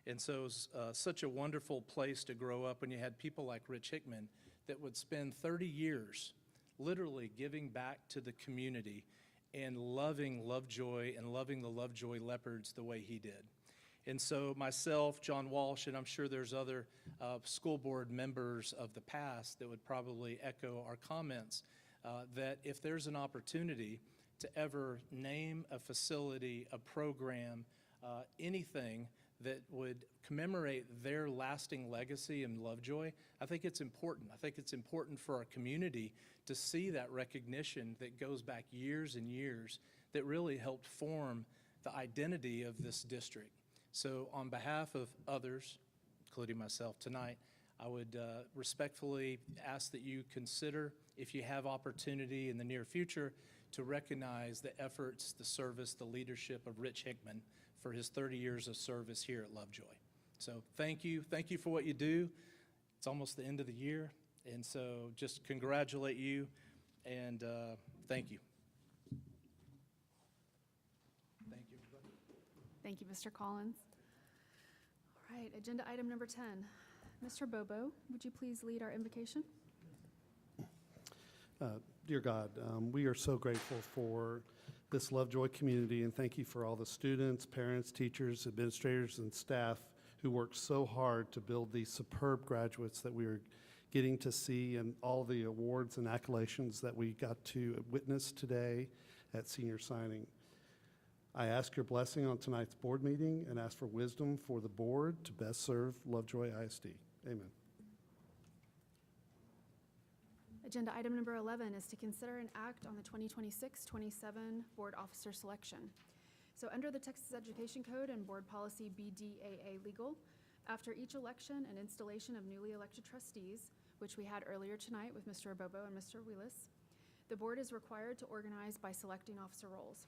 and so it was such a wonderful place to grow up when you had people like Rich Hickman that would spend 30 years literally giving back to the community and loving Lovejoy and loving the Lovejoy Leopards the way he did. And so myself, John Walsh, and I'm sure there's other school board members of the past that would probably echo our comments, that if there's an opportunity to ever name a facility, a program, anything that would commemorate their lasting legacy in Lovejoy, I think it's important. I think it's important for our community to see that recognition that goes back years and years that really helped form the identity of this district. So on behalf of others, including myself tonight, I would respectfully ask that you consider, if you have opportunity in the near future, to recognize the efforts, the service, the leadership of Rich Hickman for his 30 years of service here at Lovejoy. So thank you for what you do. It's almost the end of the year, and so just congratulate you, and thank you. Thank you, everybody. Thank you, Mr. Collins. All right, agenda item number 10. Mr. Bobo, would you please lead our invocation? Dear God, we are so grateful for this Lovejoy community, and thank you for all the students, parents, teachers, administrators, and staff who worked so hard to build these superb graduates that we are getting to see, and all the awards and accolades that we got to witness today at senior signing. I ask your blessing on tonight's board meeting and ask for wisdom for the board to best serve Lovejoy ISD. Amen. Agenda item number 11 is to consider an act on the 2026-27 board officer selection. So under the Texas Education Code and Board Policy BDAA Legal, after each election and installation of newly elected trustees, which we had earlier tonight with Mr. Bobo and Mr. Wheelis, the board is required to organize by selecting officer roles.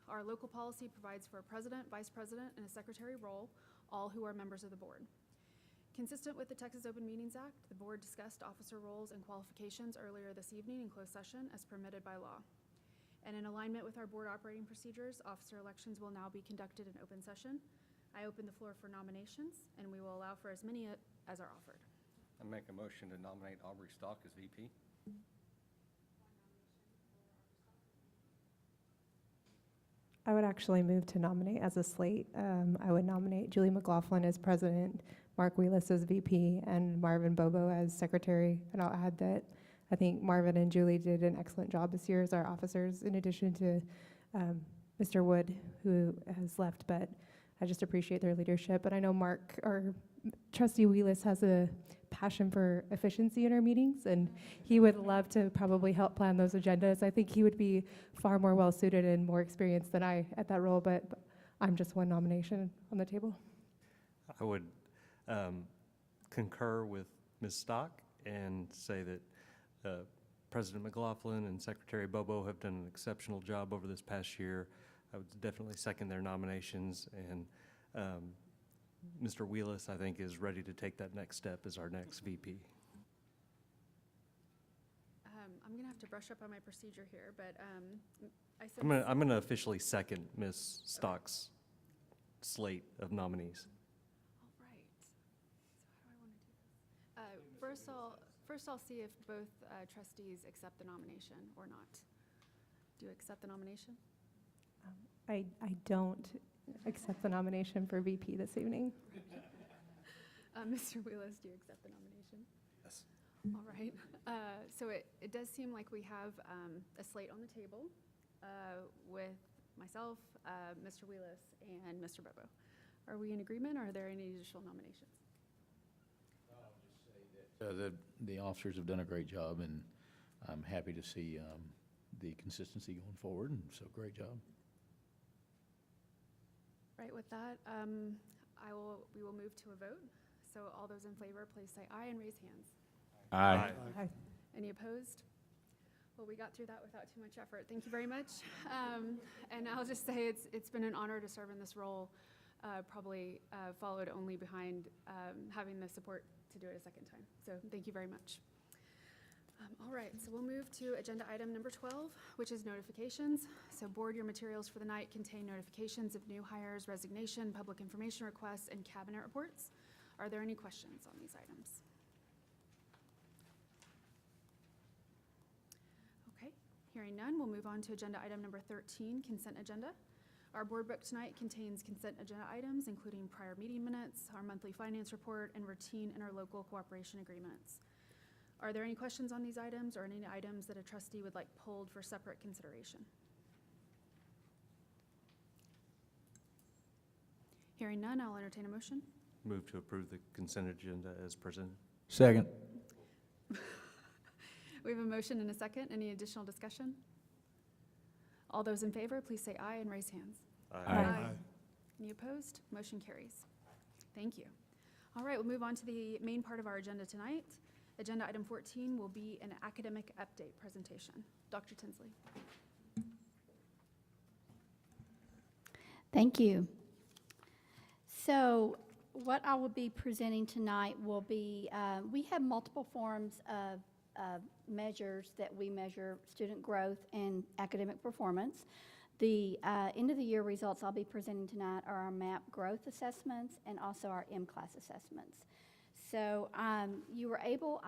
Our local policy provides for a president, vice president, and a secretary role, all who are members of the board. Consistent with the Texas Open Meetings Act, the board discussed officer roles and qualifications earlier this evening in closed session as permitted by law. And in alignment with our board operating procedures, officer elections will now be conducted in open session. I open the floor for nominations, and we will allow for as many as are offered. I make a motion to nominate Aubrey Stock as VP. I would actually move to nominate as a slate. I would nominate Julie McLaughlin as president, Mark Wheelis as VP, and Marvin Bobo as secretary. And I'll add that I think Marvin and Julie did an excellent job this year as our officers, in addition to Mr. Wood, who has left. But I just appreciate their leadership. And I know Mark, or Trustee Wheelis, has a passion for efficiency in our meetings, and he would love to probably help plan those agendas. I think he would be far more well-suited and more experienced than I at that role, but I'm just one nomination on the table. I would concur with Ms. Stock and say that President McLaughlin and Secretary Bobo have done an exceptional job over this past year. I would definitely second their nominations, and Mr. Wheelis, I think, is ready to take that next step as our next VP. I'm going to have to brush up on my procedure here, but I said I'm gonna officially second Ms. Stock's slate of nominees. All right. So how do I want to do this? First I'll see if both trustees accept the nomination or not. Do you accept the nomination? I don't accept the nomination for VP this evening. Mr. Wheelis, do you accept the nomination? Yes. All right. So it does seem like we have a slate on the table with myself, Mr. Wheelis, and Mr. Bobo. Are we in agreement, or are there any additional nominations? The officers have done a great job, and I'm happy to see the consistency going forward, and so great job. Right, with that, we will move to a vote. So all those in favor, please say aye and raise hands. Aye. Aye. Any opposed? Well, we got through that without too much effort. Thank you very much. And I'll just say it's been an honor to serve in this role, probably followed only behind having the support to do it a second time. So thank you very much. All right, so we'll move to agenda item number 12, which is notifications. So board, your materials for the night contain notifications of new hires, resignation, public information requests, and cabinet reports. Are there any questions on these items? Okay, hearing none, we'll move on to agenda item number 13, consent agenda. Our board book tonight contains consent agenda items, including prior meeting minutes, our monthly finance report, and routine interlocal cooperation agreements. Are there any questions on these items, or any items that a trustee would like pulled for separate consideration? Hearing none, I'll entertain a motion. Move to approve the consent agenda as presented. Second. We have a motion and a second. Any additional discussion? All those in favor, please say aye and raise hands. Aye. Any opposed? Motion carries. Thank you. All right, we'll move on to the main part of our agenda tonight. Agenda item 14 will be an academic update presentation. Dr. Tinsley. Thank you. So what I will be presenting tonight will be, we have multiple forms of measures that we measure student growth and academic performance. The end of the year results I'll be presenting tonight are our MAP growth assessments and also our M-class assessments. So you were able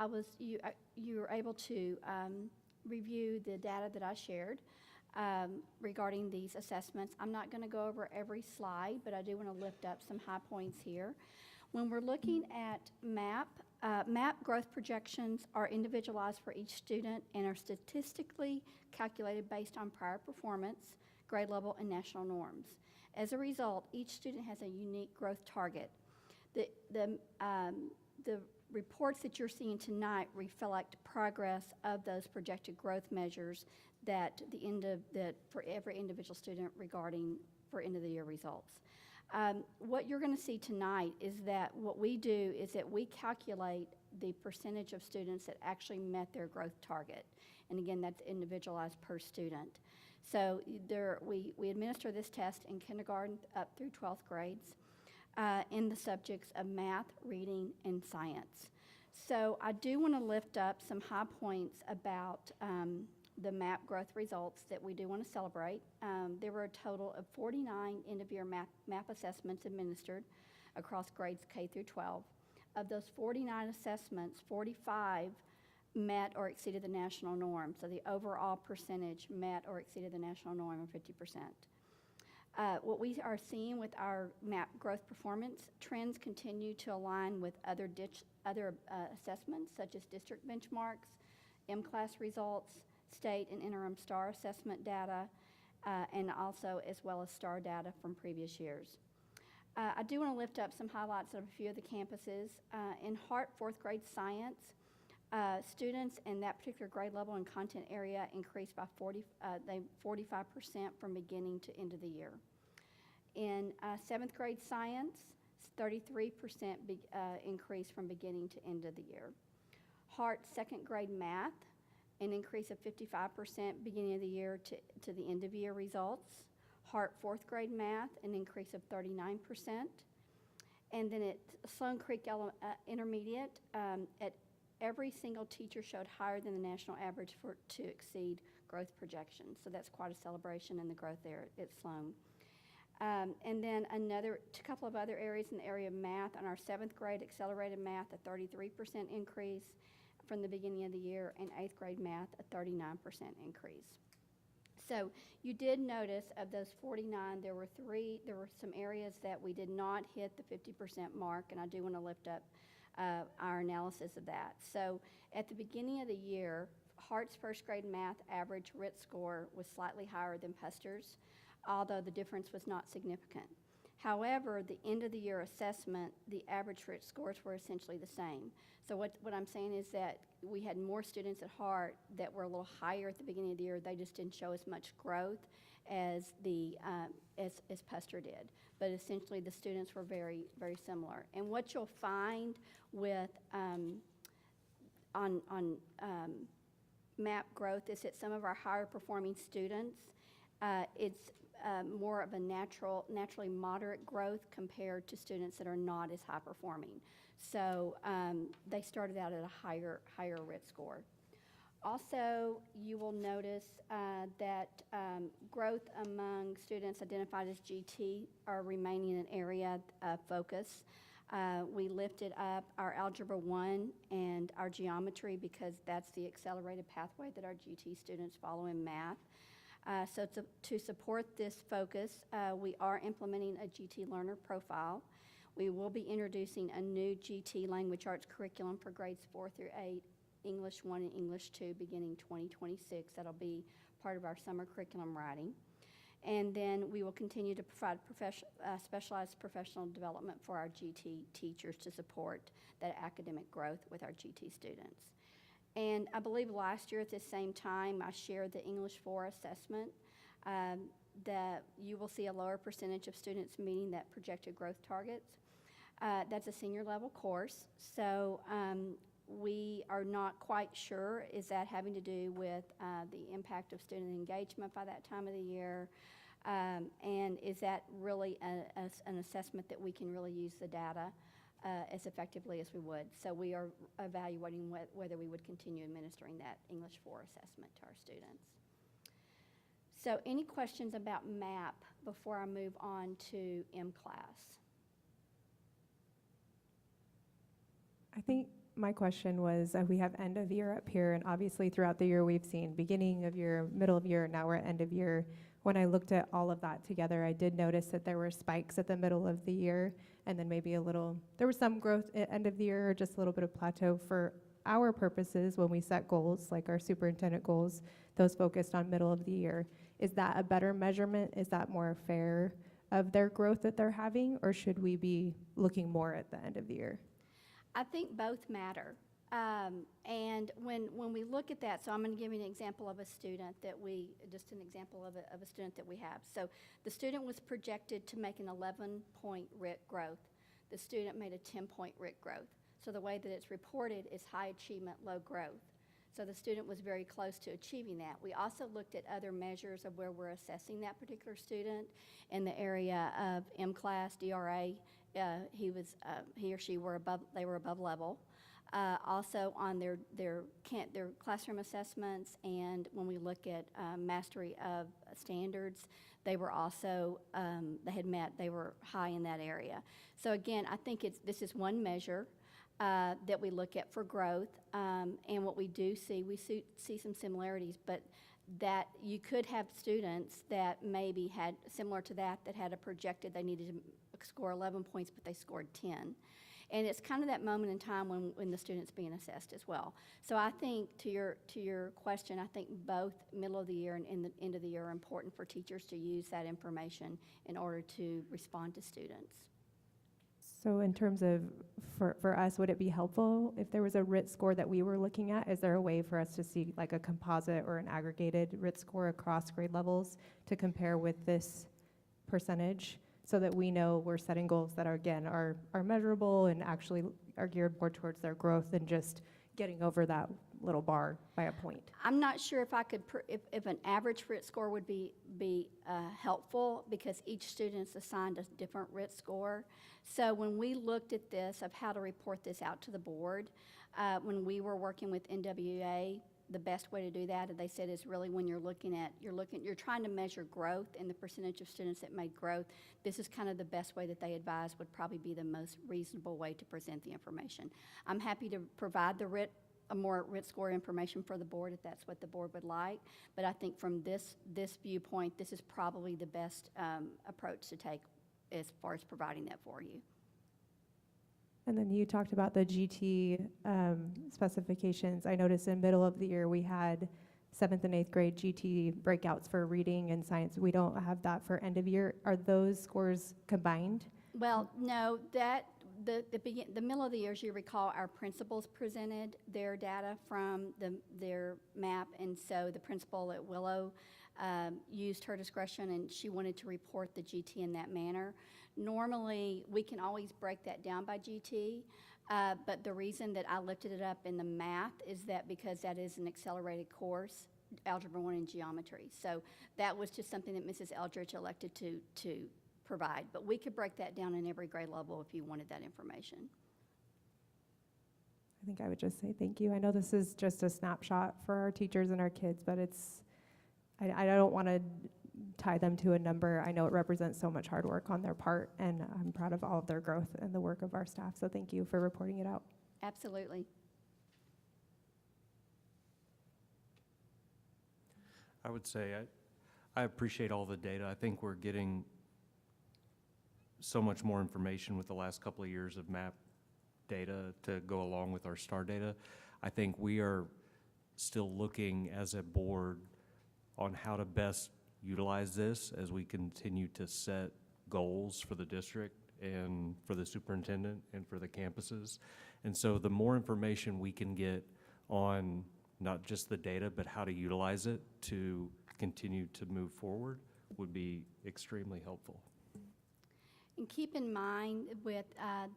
to review the data that I shared regarding these assessments. I'm not going to go over every slide, but I do want to lift up some high points here. When we're looking at MAP, MAP growth projections are individualized for each student and are statistically calculated based on prior performance, grade level, and national norms. As a result, each student has a unique growth target. The reports that you're seeing tonight reflect progress of those projected growth measures that for every individual student regarding for end of the year results. What you're going to see tonight is that what we do is that we calculate the percentage of students that actually met their growth target. And again, that's individualized per student. So we administer this test in kindergarten up through 12th grades in the subjects of math, reading, and science. So I do want to lift up some high points about the MAP growth results that we do want to celebrate. There were a total of 49 end-of-year MAP assessments administered across grades K through 12. Of those 49 assessments, 45 met or exceeded the national norm. So the overall percentage met or exceeded the national norm of 50%. What we are seeing with our MAP growth performance trends continue to align with other assessments, such as district benchmarks, M-class results, state and interim STAR assessment data, and also as well as STAR data from previous years. I do want to lift up some highlights of a few of the campuses. In Hart, fourth grade science, students in that particular grade level and content area increased by 45% from beginning to end of the year. In seventh grade science, 33% increase from beginning to end of the year. Hart, second grade math, an increase of 55% beginning of the year to the end of year results. Hart, fourth grade math, an increase of 39%. And then at Sloan Creek Intermediate, at every single teacher showed higher than the national average to exceed growth projections. So that's quite a celebration in the growth there at Sloan. And then a couple of other areas in the area of math. On our seventh grade accelerated math, a 33% increase from the beginning of the year, and eighth grade math, a 39% increase. So you did notice of those 49, there were some areas that we did not hit the 50% mark, and I do want to lift up our analysis of that. So at the beginning of the year, Hart's first grade math average RIT score was slightly higher than Puster's, although the difference was not significant. However, the end of the year assessment, the average RIT scores were essentially the same. So what I'm saying is that we had more students at Hart that were a little higher at the beginning of the year. They just didn't show as much growth as as Puster did. But essentially the students were very, very similar. And what you'll find with on MAP growth is that some of our higher performing students, it's more of a naturally moderate growth compared to students that are not as high performing. So they started out at a higher RIT score. Also, you will notice that growth among students identified as GT are remaining an area of focus. We lifted up our Algebra 1 and our geometry because that's the accelerated pathway that our GT students follow in math. So to support this focus, we are implementing a GT learner profile. We will be introducing a new GT language arts curriculum for grades 4 through 8, English 1 and English 2, beginning 2026. That'll be part of our summer curriculum writing. And then we will continue to provide specialized professional development for our GT teachers to support that academic growth with our GT students. And I believe last year at the same time, I shared the English 4 assessment, that you will see a lower percentage of students meeting that projected growth targets. That's a senior level course, so we are not quite sure, is that having to do with the impact of student engagement by that time of the year, and is that really an assessment that we can really use the data as effectively as we would. So we are evaluating whether we would continue administering that English 4 assessment to our students. So any questions about MAP before I move on to M-Class? I think my question was, we have end of year up here, and obviously throughout the year we've seen beginning of year, middle of year, now we're at end of year. When I looked at all of that together, I did notice that there were spikes at the middle of the year, and then maybe there was some growth at end of the year, or just a little bit of plateau. For our purposes, when we set goals, like our superintendent goals, those focused on middle of the year, is that a better measurement? Is that more fair of their growth that they're having, or should we be looking more at the end of the year? I think both matter. And when we look at that, so I'm going to give you an example of a student that just an example of a student that we have. So the student was projected to make an 11-point RIT growth. The student made a 10-point RIT growth. So the way that it's reported is high achievement, low growth. So the student was very close to achieving that. We also looked at other measures of where we're assessing that particular student in the area of M-Class, DRA. He or she were above level. Also on their classroom assessments, and when we look at mastery of standards, they were also, they were high in that area. So again, I think this is one measure that we look at for growth, and what we do see some similarities, but that you could have students that maybe had, similar to that had a projected they needed to score 11 points, but they scored 10. And it's kind of that moment in time when the student's being assessed as well. So I think to your question, I think both middle of the year and the end of the year are important for teachers to use that information in order to respond to students. So in terms of, for us, would it be helpful if there was a RIT score that we were looking at? Is there a way for us to see like a composite or an aggregated RIT score across grade levels to compare with this percentage so that we know we're setting goals that are, again, are measurable and actually are geared more towards their growth than just getting over that little bar by a point? I'm not sure if I could, if an average RIT score would be helpful, because each student's assigned a different RIT score. So when we looked at this, of how to report this out to the board, when we were working with NWA, the best way to do that, they said, is really when you're trying to measure growth and the percentage of students that made growth. This is kind of the best way that they advised would probably be the most reasonable way to present the information. I'm happy to provide more RIT score information for the board if that's what the board would like. But I think from this viewpoint, this is probably the best approach to take as far as providing that for you. And then you talked about the GT specifications. I noticed in middle of the year we had 7th and 8th grade GT breakouts for reading and science. We don't have that for end of year. Are those scores combined? Well, no, the middle of the year, as you recall, our principals presented their data from their map, and so the principal at Willow used her discretion, and she wanted to report the GT in that manner. Normally, we can always break that down by GT, but the reason that I lifted it up in the math is that because that is an accelerated course, Algebra 1 and Geometry. So that was just something that Mrs. Eldridge elected to provide. But we could break that down in every grade level if you wanted that information. I think I would just say thank you. I know this is just a snapshot for our teachers and our kids, but I don't want to tie them to a number. I know it represents so much hard work on their part, and I'm proud of all of their growth and the work of our staff. So thank you for reporting it out. Absolutely. I would say I appreciate all the data. I think we're getting so much more information with the last couple of years of MAP data to go along with our STAR data. I think we are still looking as a board on how to best utilize this as we continue to set goals for the district and for the superintendent and for the campuses. And so the more information we can get on not just the data, but how to utilize it to continue to move forward would be extremely helpful. And keep in mind with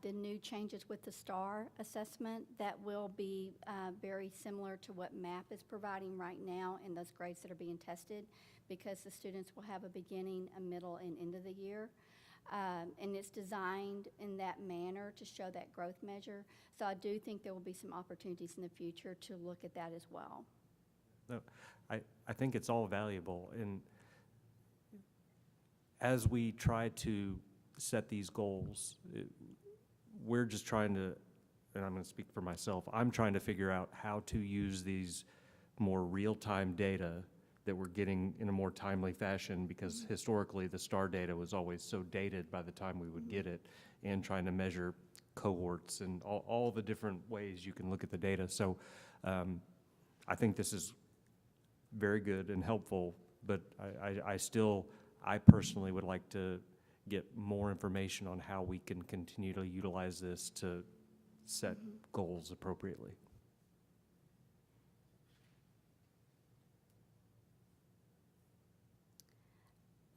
the new changes with the STAR assessment, that will be very similar to what MAP is providing right now in those grades that are being tested, because the students will have a beginning, a middle, and end of the year. And it's designed in that manner to show that growth measure. So I do think there will be some opportunities in the future to look at that as well. No, I think it's all valuable. And as we try to set these goals, we're just trying to, and I'm going to speak for myself, I'm trying to figure out how to use these more real-time data that we're getting in a more timely fashion, because historically the STAR data was always so dated by the time we would get it, and trying to measure cohorts and all the different ways you can look at the data. So I think this is very good and helpful, but I personally would like to get more information on how we can continue to utilize this to set goals appropriately.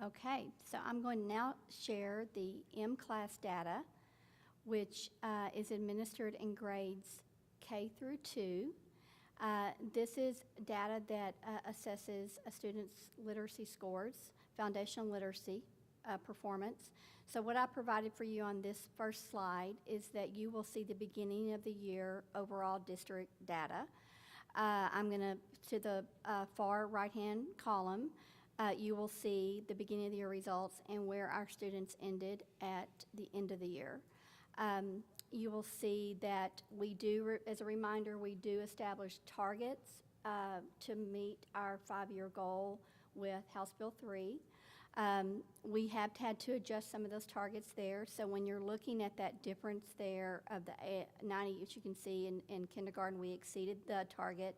Okay, so I'm going to now share the M-Class data, which is administered in grades K through 2. This is data that assesses a student's literacy scores, foundational literacy performance. So what I provided for you on this first slide is that you will see the beginning of the year overall district data. I'm going to the far right-hand column, you will see the beginning of the year results and where our students ended at the end of the year. You will see that we do, as a reminder, we do establish targets to meet our 5-year goal with House Bill 3. We have had to adjust some of those targets there. So when you're looking at that difference there of the 90, which you can see in kindergarten, we exceeded the target.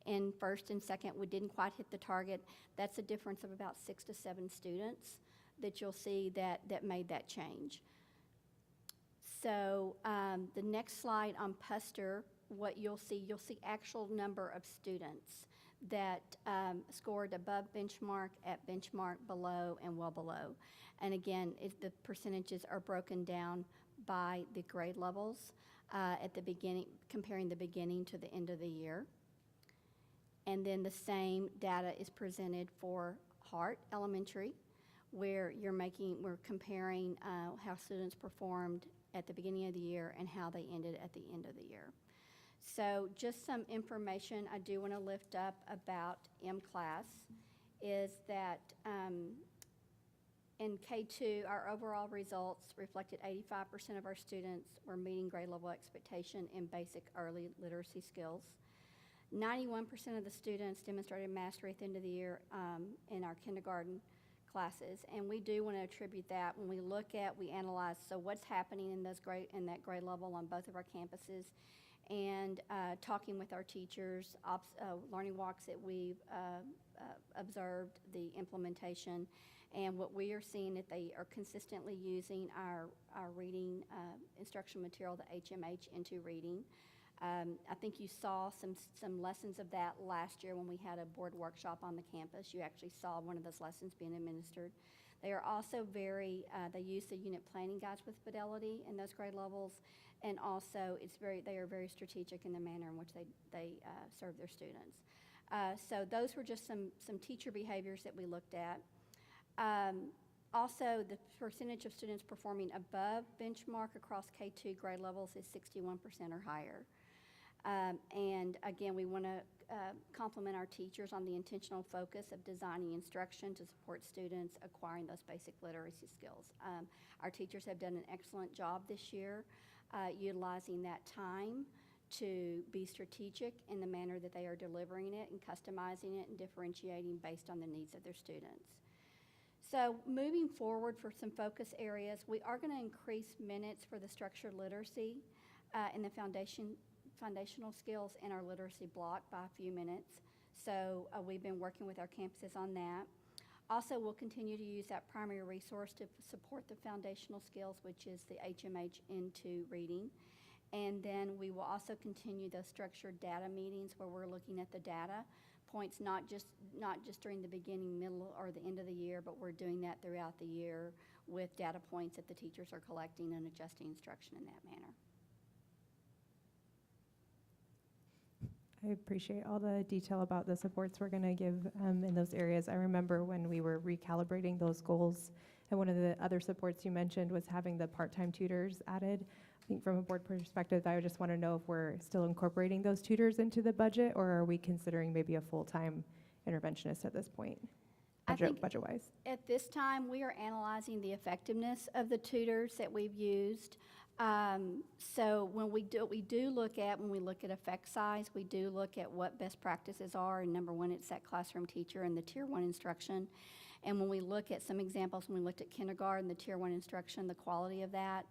In first and second, we didn't quite hit the target. That's a difference of about 6 to 7 students that you'll see that made that change. So the next slide on Puster, what you'll see actual number of students that scored above benchmark, at benchmark, below, and well below. And again, the percentages are broken down by the grade levels at the beginning, comparing the beginning to the end of the year. And then the same data is presented for Hart Elementary, where we're comparing how students performed at the beginning of the year and how they ended at the end of the year. So just some information I do want to lift up about M-Class is that in K2, our overall results reflected 85% of our students were meeting grade level expectation in basic early literacy skills. 91% of the students demonstrated mastery at the end of the year in our kindergarten classes, and we do want to attribute that when we analyze, so what's happening in that grade level on both of our campuses, and talking with our teachers, learning walks that we've observed, the implementation, and what we are seeing that they are consistently using our reading instruction material, the HMH, into reading. I think you saw some lessons of that last year when we had a board workshop on the campus. You actually saw one of those lessons being administered. They are also they use the unit planning guides with fidelity in those grade levels, and also they are very strategic in the manner in which they serve their students. So those were just some teacher behaviors that we looked at. Also, the percentage of students performing above benchmark across K2 grade levels is 61% or higher. And again, we want to compliment our teachers on the intentional focus of designing instruction to support students acquiring those basic literacy skills. Our teachers have done an excellent job this year utilizing that time to be strategic in the manner that they are delivering it and customizing it and differentiating based on the needs of their students. So moving forward for some focus areas, we are going to increase minutes for the structured literacy and the foundational skills in our literacy block by a few minutes. So we've been working with our campuses on that. Also, we'll continue to use that primary resource to support the foundational skills, which is the HMH into reading. And then we will also continue those structured data meetings where we're looking at the data points, not just during the beginning, middle, or the end of the year, but we're doing that throughout the year with data points that the teachers are collecting and adjusting instruction in that manner. I appreciate all the detail about the supports we're going to give in those areas. I remember when we were recalibrating those goals, and one of the other supports you mentioned was having the part-time tutors added. I think from a board perspective, I would just want to know if we're still incorporating those tutors into the budget, or are we considering maybe a full-time interventionist at this point, budget-wise? At this time, we are analyzing the effectiveness of the tutors that we've used. So when we look at effect size, we do look at what best practices are. And number one, it's that classroom teacher and the tier 1 instruction. And when we look at some examples, when we looked at kindergarten, the tier 1 instruction, the quality of that,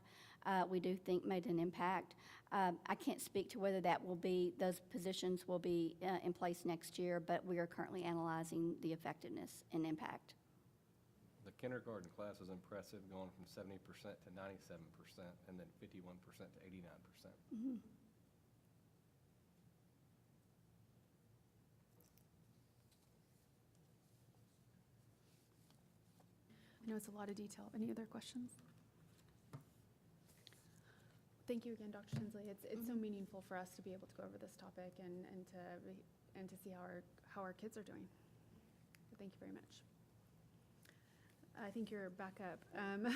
we do think made an impact. I can't speak to whether those positions will be in place next year, but we are currently analyzing the effectiveness and impact. The kindergarten class was impressive, going from 70% to 97%, and then 51% to 89%. Mm-hmm. I know it's a lot of detail. Any other questions? Thank you again, Dr. Tinsley. It's so meaningful for us to be able to go over this topic and to see how our kids are doing. So thank you very much. I think you're back up.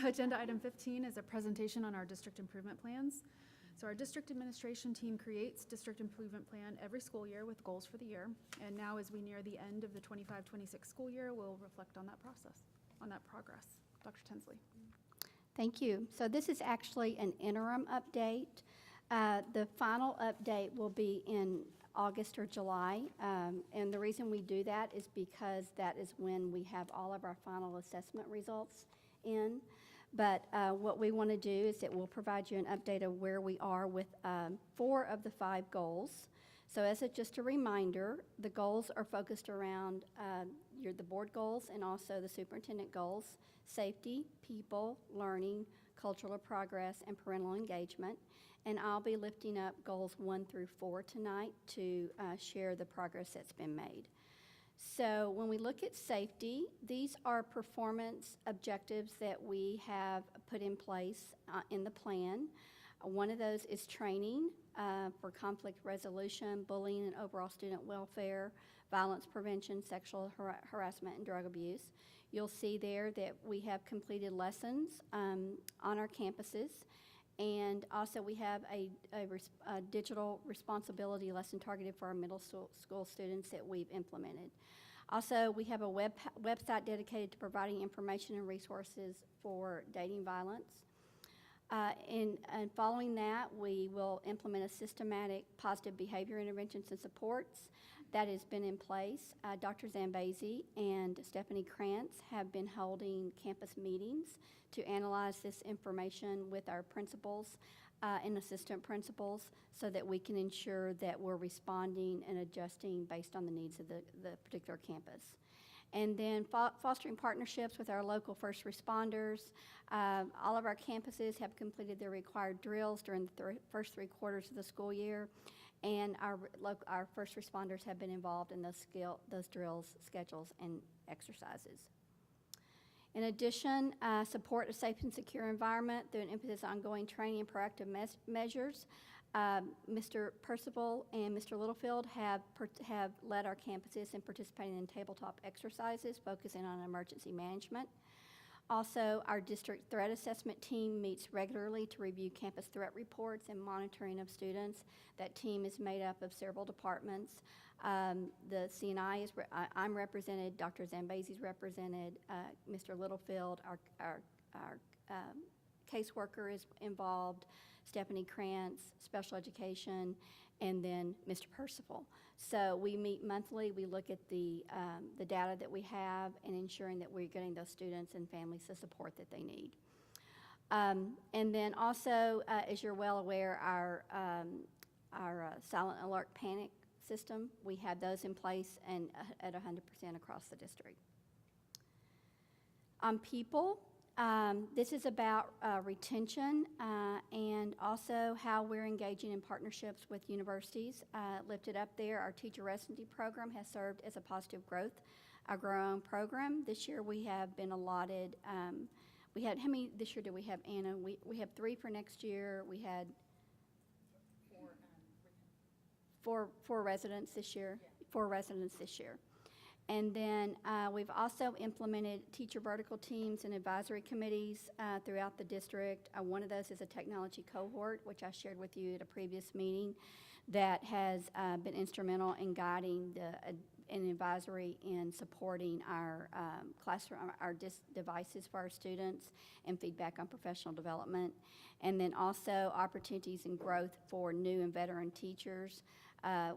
Agenda item 15 is a presentation on our district improvement plans. So our district administration team creates district improvement plan every school year with goals for the year. And now as we near the end of the 25-26 school year, we'll reflect on that process, on that progress. Dr. Tinsley. Thank you. So this is actually an interim update. The final update will be in August or July, and the reason we do that is because that is when we have all of our final assessment results in. But what we want to do is that we'll provide you an update of where we are with 4 of the 5 goals. So as just a reminder, the goals are focused around the board goals and also the superintendent goals: safety, people, learning, cultural progress, and parental engagement. And I'll be lifting up goals 1 through 4 tonight to share the progress that's been made. So when we look at safety, these are performance objectives that we have put in place in the plan. One of those is training for conflict resolution, bullying and overall student welfare, violence prevention, sexual harassment, and drug abuse. You'll see there that we have completed lessons on our campuses. And also we have a digital responsibility lesson targeted for our middle school students that we've implemented. Also, we have a website dedicated to providing information and resources for dating violence. And following that, we will implement a systematic positive behavior interventions and supports that has been in place. Dr. Zambezi and Stephanie Krantz have been holding campus meetings to analyze this information with our principals and assistant principals so that we can ensure that we're responding and adjusting based on the needs of the particular campus. And then fostering partnerships with our local first responders. All of our campuses have completed their required drills during the first 3 quarters of the school year, and our first responders have been involved in those drills, schedules, and exercises. In addition, support a safe and secure environment through an emphasis on ongoing training and proactive measures. Mr. Percival and Mr. Littlefield have led our campuses in participating in tabletop exercises focusing on emergency management. Also, our district threat assessment team meets regularly to review campus threat reports and monitoring of students. That team is made up of several departments. The CNI is, I'm represented, Dr. Zambezi's represented, Mr. Littlefield, our caseworker is involved, Stephanie Krantz, special education, and then Mr. Percival. So we meet monthly. We look at the data that we have and ensuring that we're getting those students and families the support that they need. And then also, as you're well aware, our silent alert panic system, we have those in place and at 100% across the district. On people, this is about retention and also how we're engaging in partnerships with universities. Lifted up there, our teacher residency program has served as a positive growth, our Grow Our Own program. This year we have been allotted, how many this year do we have, Anna? We have 3 for next year. We had four residents this year, 4 residents this year. And then we've also implemented teacher vertical teams and advisory committees throughout the district. One of those is a technology cohort, which I shared with you at a previous meeting, that has been instrumental in guiding an advisory in supporting our classroom, our devices for our students, and feedback on professional development. And then also opportunities and growth for new and veteran teachers.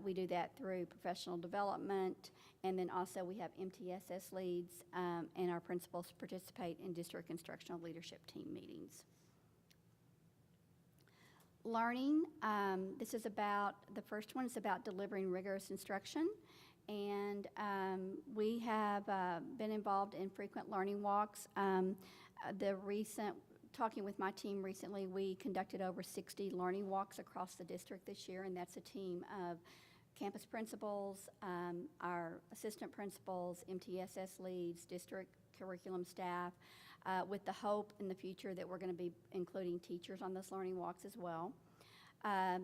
We do that through professional development, and then also we have MTSS leads, and our principals participate in district instructional leadership team meetings. Learning, this is about, the first one is about delivering rigorous instruction, and we have been involved in frequent learning walks. Talking with my team recently, we conducted over 60 learning walks across the district this year, and that's a team of campus principals, our assistant principals, MTSS leads, district curriculum staff, with the hope in the future that we're going to be including teachers on those learning walks as well.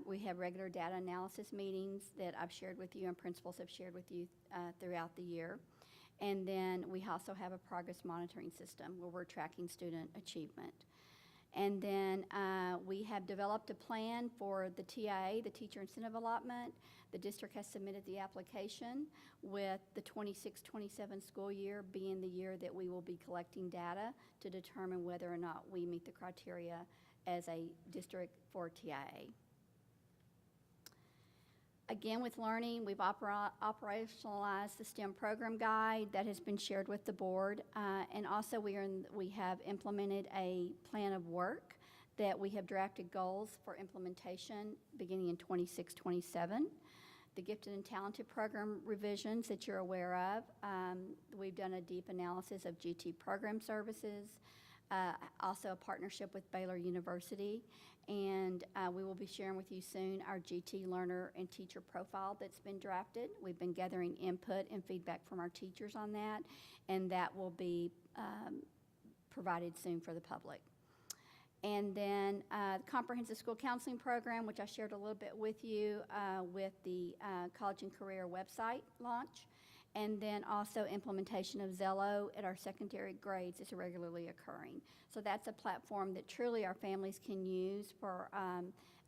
We have regular data analysis meetings that I've shared with you and principals have shared with you throughout the year. And then we also have a progress monitoring system where we're tracking student achievement. And then we have developed a plan for the TIA, the Teacher Incentive Allotment. The district has submitted the application with the 26-27 school year being the year that we will be collecting data to determine whether or not we meet the criteria as a district for TIA. Again, with learning, we've operationalized the STEM program guide that has been shared with the board. And also we have implemented a plan of work that we have drafted goals for implementation beginning in 26-27. The Gifted and Talented program revisions that you're aware of. We've done a deep analysis of GT program services. Also a partnership with Baylor University. And we will be sharing with you soon our GT learner and teacher profile that's been drafted. We've been gathering input and feedback from our teachers on that, and that will be provided soon for the public. And then the Comprehensive School Counseling Program, which I shared a little bit with you with the College and Career website launch. And then also implementation of Zello at our secondary grades is regularly occurring. So that's a platform that truly our families can use for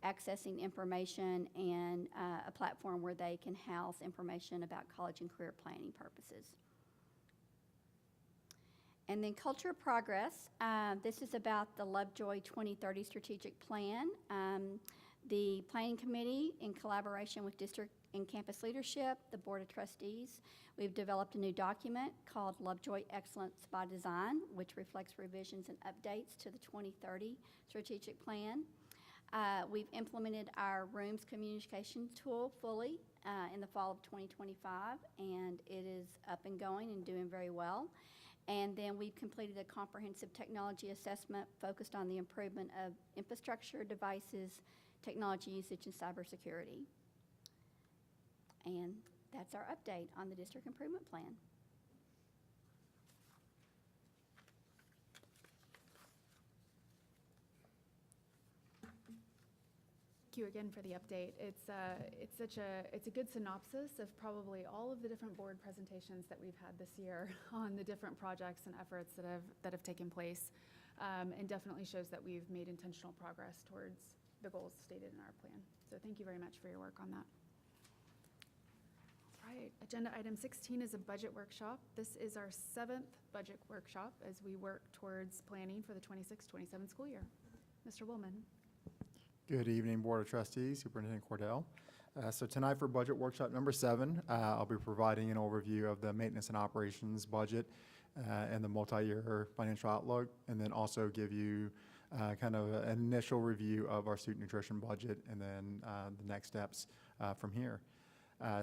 accessing information, and a platform where they can house information about college and career planning purposes. And then Culture of Progress. This is about the Lovejoy 2030 strategic plan. The Planning Committee, in collaboration with district and campus leadership, the Board of Trustees, we've developed a new document called Lovejoy Excellence by Design, which reflects revisions and updates to the 2030 strategic plan. We've implemented our rooms communication tool fully in the fall of 2025, and it is up and going and doing very well. And then we've completed a comprehensive technology assessment focused on the improvement of infrastructure, devices, technology usage, and cybersecurity. And that's our update on the district improvement plan. Thank you again for the update. It's a good synopsis of probably all of the different board presentations that we've had this year on the different projects and efforts that have taken place, and definitely shows that we've made intentional progress towards the goals stated in our plan. So thank you very much for your work on that. All right, agenda item 16 is a budget workshop. This is our 7th budget workshop as we work towards planning for the 26-27 school year. Mr. Woolman. Good evening, Board of Trustees, Superintendent Cordell. So tonight for budget workshop number 7, I'll be providing an overview of the maintenance and operations budget and the multi-year financial outlook, and then also give you kind of an initial review of our student nutrition budget, and then the next steps from here.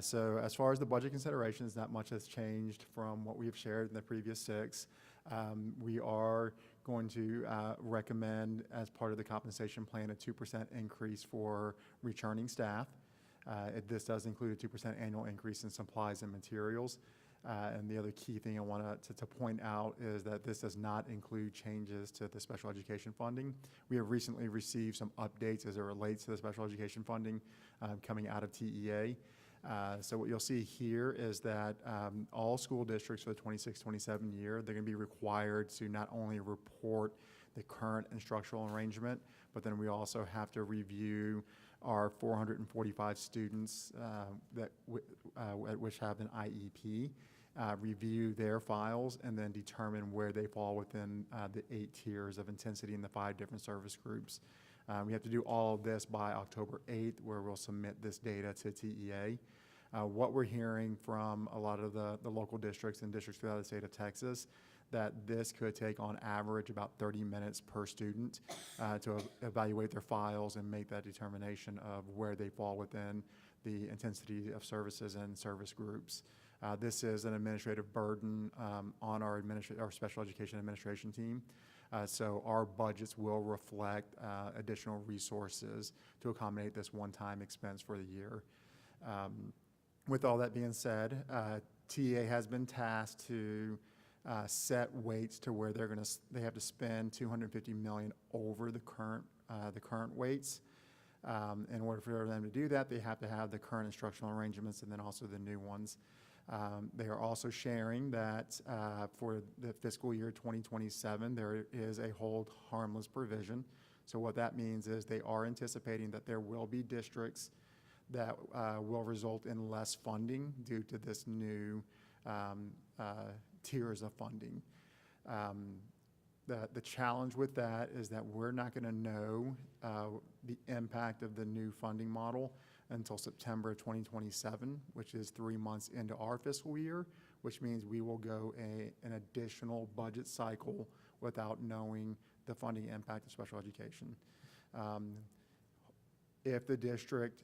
So as far as the budget considerations, not much has changed from what we have shared in the previous 6. We are going to recommend, as part of the compensation plan, a 2% increase for returning staff. This does include a 2% annual increase in supplies and materials. And the other key thing I want to point out is that this does not include changes to the special education funding. We have recently received some updates as it relates to the special education funding coming out of TEA. So what you'll see here is that all school districts for the 26-27 year, they're going to be required to not only report the current instructional arrangement, but then we also have to review our 445 students which have an IEP, review their files, and then determine where they fall within the 8 tiers of intensity in the 5 different service groups. We have to do all of this by October 8th, where we'll submit this data to TEA. What we're hearing from a lot of the local districts and districts throughout the state of Texas, that this could take on average about 30 minutes per student to evaluate their files and make that determination of where they fall within the intensity of services and service groups. This is an administrative burden on our special education administration team. So our budgets will reflect additional resources to accommodate this one-time expense for the year. With all that being said, TA has been tasked to set weights to where they have to spend $250 million over the current weights. In order for them to do that, they have to have the current instructional arrangements and then also the new ones. They are also sharing that for the fiscal year 2027, there is a hold harmless provision. So what that means is they are anticipating that there will be districts that will result in less funding due to this new tiers of funding. The challenge with that is that we're not going to know the impact of the new funding model until September 2027, which is 3 months into our fiscal year, which means we will go an additional budget cycle without knowing the funding impact of special education. If the district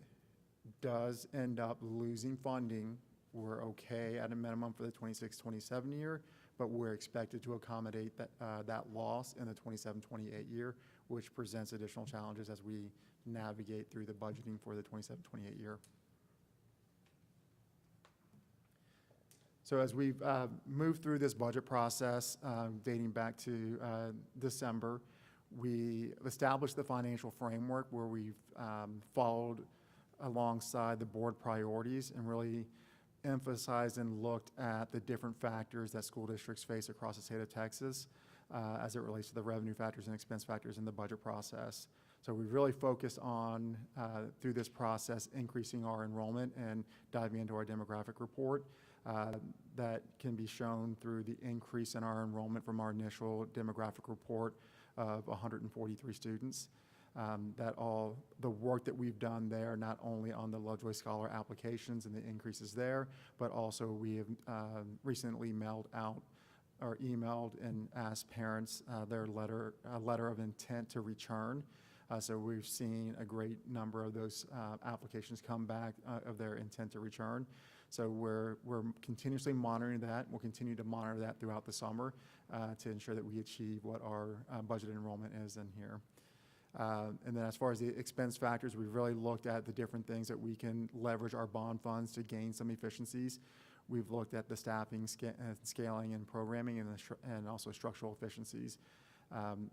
does end up losing funding, we're okay at a minimum for the 26-27 year, but we're expected to accommodate that loss in the 27-28 year, which presents additional challenges as we navigate through the budgeting for the 27-28 year. So as we've moved through this budget process, dating back to December, we established the financial framework where we've followed alongside the board priorities and really emphasized and looked at the different factors that school districts face across the state of Texas as it relates to the revenue factors and expense factors in the budget process. So we really focused on, through this process, increasing our enrollment and diving into our demographic report. That can be shown through the increase in our enrollment from our initial demographic report of 143 students. The work that we've done there, not only on the Lovejoy Scholar applications and the increases there, but also we have recently mailed out or emailed and asked parents a letter of intent to return. So we've seen a great number of those applications come back of their intent to return. So we're continuously monitoring that. We'll continue to monitor that throughout the summer to ensure that we achieve what our budgeted enrollment is in here. And then as far as the expense factors, we've really looked at the different things that we can leverage our bond funds to gain some efficiencies. We've looked at the staffing, scaling, and programming, and also structural efficiencies.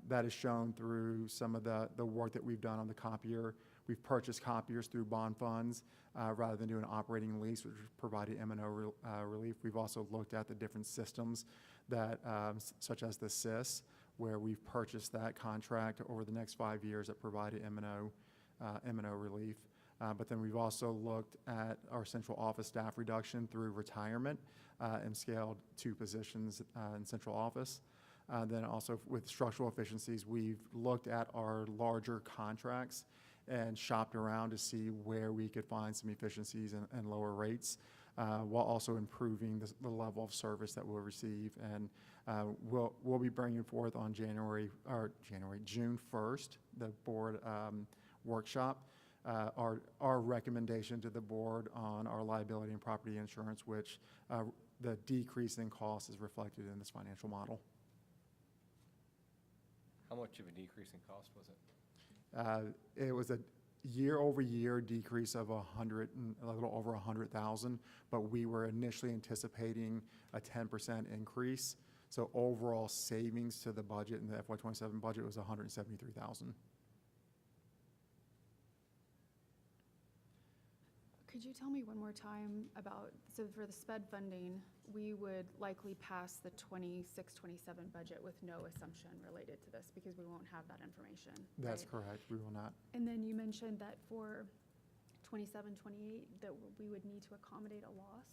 That is shown through some of the work that we've done on the copier. We've purchased copiers through bond funds rather than doing an operating lease, which provided M&O relief. We've also looked at the different systems that, such as the SIS, where we've purchased that contract over the next 5 years that provided M&O relief. But then we've also looked at our central office staff reduction through retirement and scaled 2 positions in central office. Then also with structural efficiencies, we've looked at our larger contracts and shopped around to see where we could find some efficiencies and lower rates, while also improving the level of service that we'll receive. And we'll be bringing forth on June 1st, the board workshop, our recommendation to the board on our liability and property insurance, which the decrease in cost is reflected in this financial model. How much of a decrease in cost was it? It was a year-over-year decrease of a little over 100,000, but we were initially anticipating a 10% increase. So overall savings to the budget in the FY27 budget was 173,000. Could you tell me one more time about, so for the SPED funding, we would likely pass the 26-27 budget with no assumption related to this because we won't have that information, That's right? correct, we will not. And then you mentioned that for 27-28, that we would need to accommodate a loss?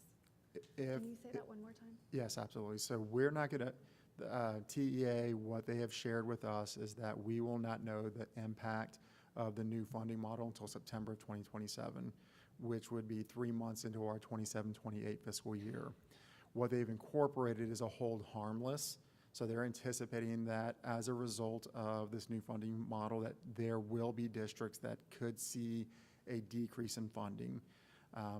Can you say that one more time? Yes, absolutely. So we're not going to, TEA, what they have shared with us is that we will not know the impact of the new funding model until September of 2027, which would be 3 months into our 27-28 fiscal year. What they've incorporated is a hold harmless. So they're anticipating that as a result of this new funding model, that there will be districts that could see a decrease in funding.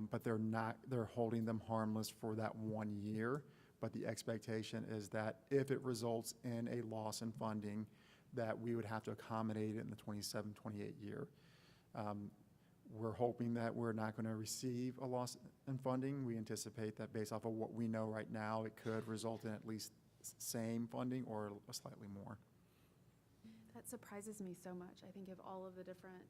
But they're holding them harmless for that 1 year. But the expectation is that if it results in a loss in funding, that we would have to accommodate it in the 27-28 year. We're hoping that we're not going to receive a loss in funding. We anticipate that based off of what we know right now, it could result in at least same funding or slightly more. That surprises me so much. I think of all of the different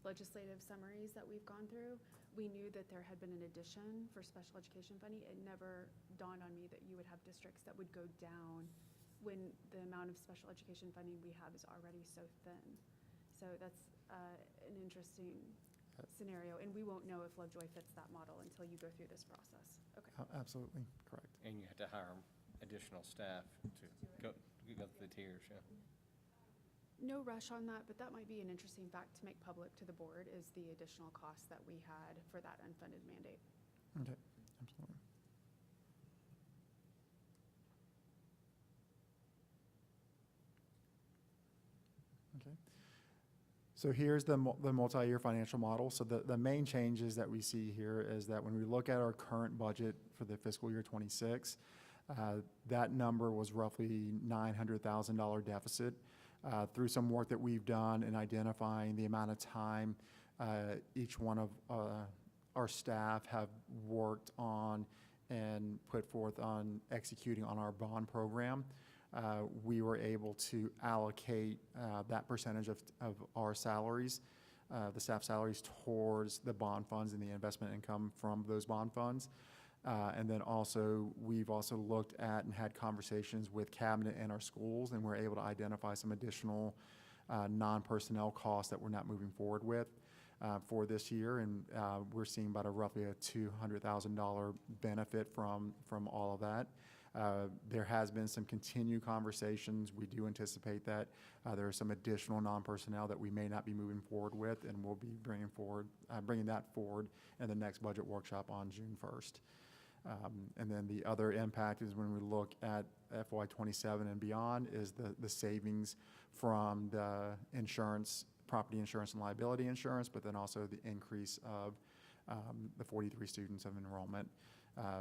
legislative summaries that we've gone through, we knew that there had been an addition for special education funding. It never dawned on me that you would have districts that would go down when the amount of special education funding we have is already so thin. So that's an interesting scenario, and we won't know if Lovejoy fits that model until you go through this process. Okay. Absolutely, correct. And you had to hire additional staff to go through the tiers, yeah. No rush on that, but that might be an interesting fact to make public to the board, is the additional costs that we had for that unfunded mandate. Okay, absolutely. Okay. So here's the multi-year financial model. So the main changes that we see here is that when we look at our current budget for the fiscal year 26, That number was roughly $900,000 deficit. Through some work that we've done in identifying the amount of time each one of our staff have worked on and put forth on executing on our bond program, we were able to allocate that percentage of our salaries, the staff salaries, towards the bond funds and the investment income from those bond funds. And then also, we've also looked at and had conversations with cabinet and our schools, and we're able to identify some additional non-personnel costs that we're not moving forward with for this year. And we're seeing about roughly a $200,000 benefit from all of that. There has been some continued conversations. We do anticipate that there are some additional non-personnel that we may not be moving forward with, and we'll be bringing that forward in the next budget workshop on June 1st. And then the other impact is when we look at FY27 and beyond is the savings from the insurance, property insurance and liability insurance, but then also the increase of the 43 students of enrollment.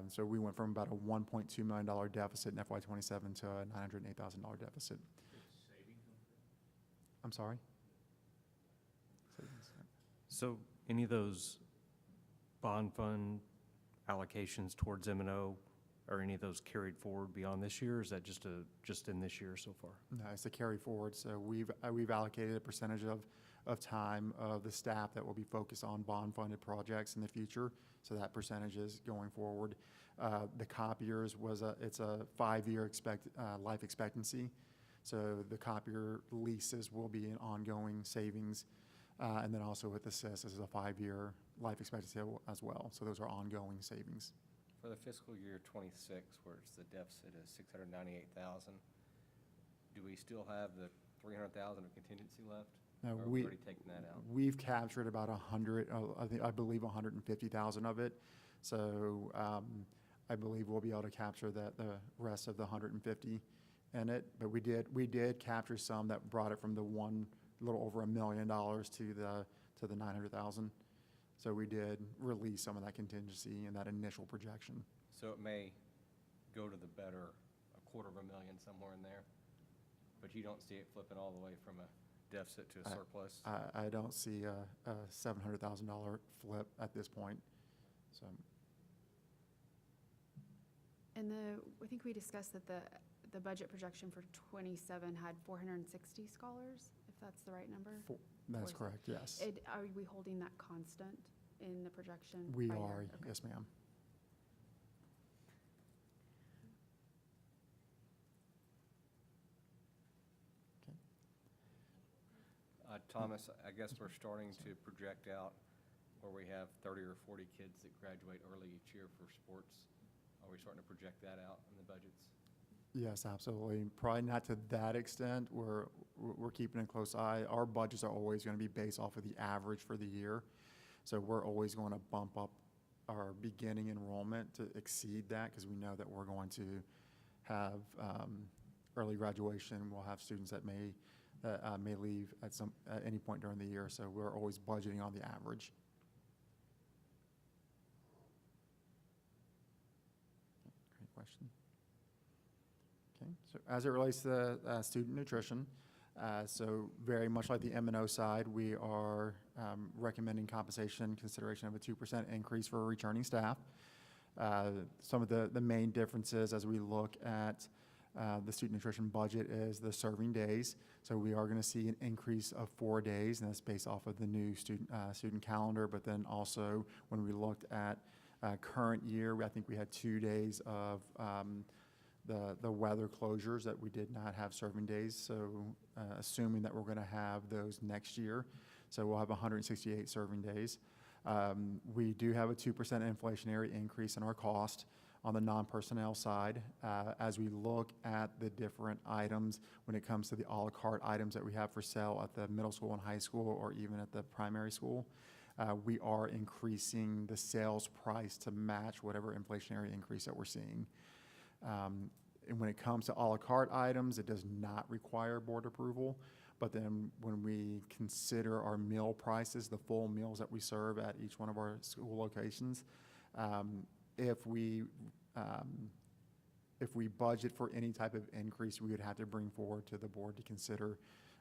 So we went from about a $1.2 million deficit in FY27 to a $908,000 deficit. I'm sorry? So any of those bond fund allocations towards M&O, are any of those carried forward beyond this year, or is that just in this year so far? No, it's a carry forward. So we've allocated a percentage of time of the staff that will be focused on bond-funded projects in the future. So that percentage is going forward. The copiers it's a 5-year life expectancy. So the copier leases will be an ongoing savings. And then also with the SIS, this is a 5-year life expectancy as well. So those are ongoing savings. For the fiscal year 26, where it's the deficit is $698,000, do we still have the $300,000 of contingency left? No, Or have we already taken that out? We've captured about 100, I believe 150,000 of it. So I believe we'll be able to capture the rest of the 150 in it. But we did capture some that brought it from the little over $1 million to the 900,000. So we did release some of that contingency in that initial projection. So it may go to the better, $250,000 somewhere in there, but you don't see it flipping all the way from a deficit to a surplus? I don't see a $700,000 flip at this point. So. And I think we discussed that the budget projection for 27 had 460 scholars, if that's the right number? That's correct, yes. Are we holding that constant in the projection? We by year? are, Okay. yes, ma'am. Thomas, I guess we're starting to project out where we have 30 or 40 kids that graduate early each year for sports. Are we starting to project that out in the budgets? Yes, absolutely. Probably not to that extent. We're keeping a close eye. Our budgets are always going to be based off of the average for the year. So we're always going to bump up our beginning enrollment to exceed that because we know that we're going to have early graduation. We'll have students that may leave at any point during the year. So we're always budgeting on the average. Great question. Okay, so as it relates to student nutrition, so very much like the M&O side, we are recommending compensation consideration of a 2% increase for returning staff. Some of the main differences as we look at the student nutrition budget is the serving days. So we are going to see an increase of 4 days, and that's based off of the new student calendar. But then also when we looked at current year, I think we had 2 days of the weather closures that we did not have serving days. So assuming that we're going to have those next year, so we'll have 168 serving days. We do have a 2% inflationary increase in our cost on the non-personnel side. As we look at the different items when it comes to the a la carte items that we have for sale at the middle school and high school or even at the primary school, we are increasing the sales price to match whatever inflationary increase that we're seeing. And when it comes to a la carte items, it does not require board approval. But then when we consider our meal prices, the full meals that we serve at each one of our school locations, if we if we budget for any type of increase, we would have to bring forward to the board to consider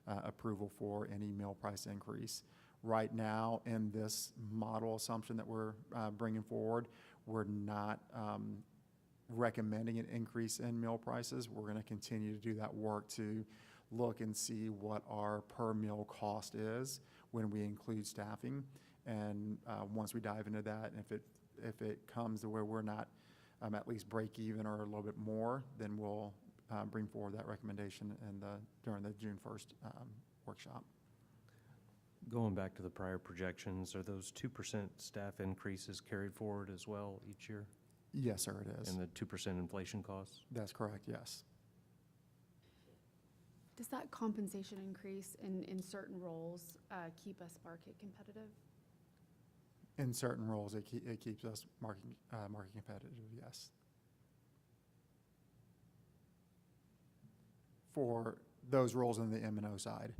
approval for any meal price increase. Right now, in this model assumption that we're bringing forward, we're not recommending an increase in meal prices. We're going to continue to do that work to look and see what our per meal cost is when we include staffing. And once we dive into that, and if it comes to where we're not at least break even or a little bit more, then we'll bring forward that recommendation during the June 1st workshop. Going back to the prior projections, are those 2% staff increases carried forward as well each year? Yes, sir, it is. And the 2% inflation costs? That's correct, yes. Does that compensation increase in certain roles keep us market competitive? In certain roles, it keeps us market competitive, yes. For those roles in the M&O side.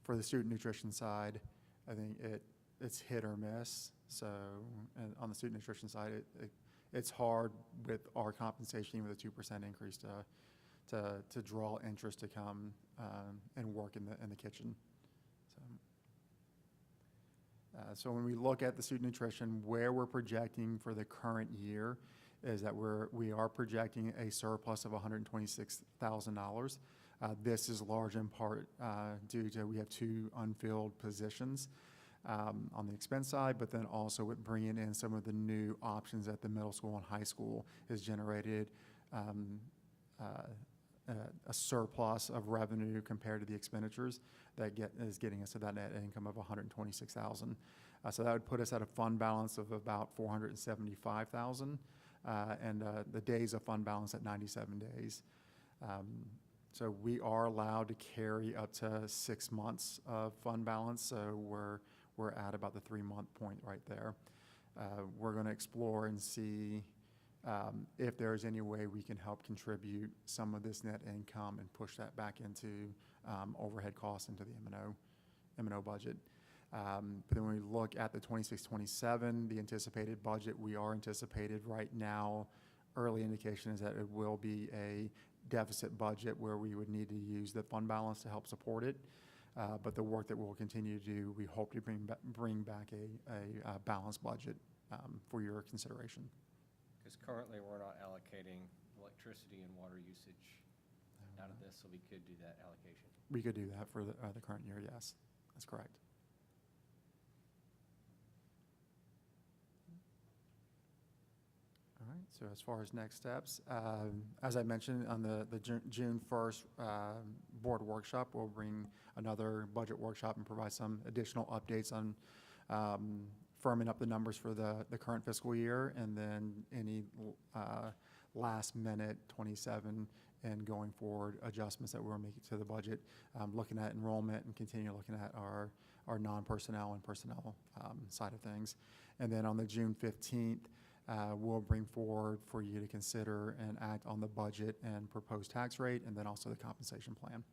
For the student nutrition side, I think it's hit or miss. So, and on the student nutrition side, it's hard with our compensation with a 2% increase to draw interest to come and work in the kitchen. So when we look at the student nutrition, where we're projecting for the current year is that we are projecting a surplus of $126,000. This is large in part due to we have 2 unfilled positions on the expense side, but then also with bringing in some of the new options at the middle school and high school has generated a surplus of revenue compared to the expenditures that is getting us to that net income of $126,000. So that would put us at a fund balance of about $475,000 and the days of fund balance at 97 days. So we are allowed to carry up to 6 months of fund balance. So we're at about the 3-month point right there. We're going to explore and see if there is any way we can help contribute some of this net income and push that back into overhead costs into the M&O budget. But then when we look at the 26-27, the anticipated budget, we are anticipated right now, early indication is that it will be a deficit budget where we would need to use the fund balance to help support it. But the work that we'll continue to do, we hope to bring back a balanced budget for your consideration. Because currently, we're not allocating electricity and water usage out of this, so we could do that allocation. We could do that for the current year, yes. That's correct. All right, so as far as next steps, as I mentioned on the June 1st board workshop, we'll bring another budget workshop and provide some additional updates on firming up the numbers for the current fiscal year, and then any last minute 27 and going forward adjustments that we're making to the budget, looking at enrollment and continue looking at our non-personnel and personnel side of things. And then on the June 15th, we'll bring forward for you to consider and act on the budget and proposed tax rate, and then also the compensation plan.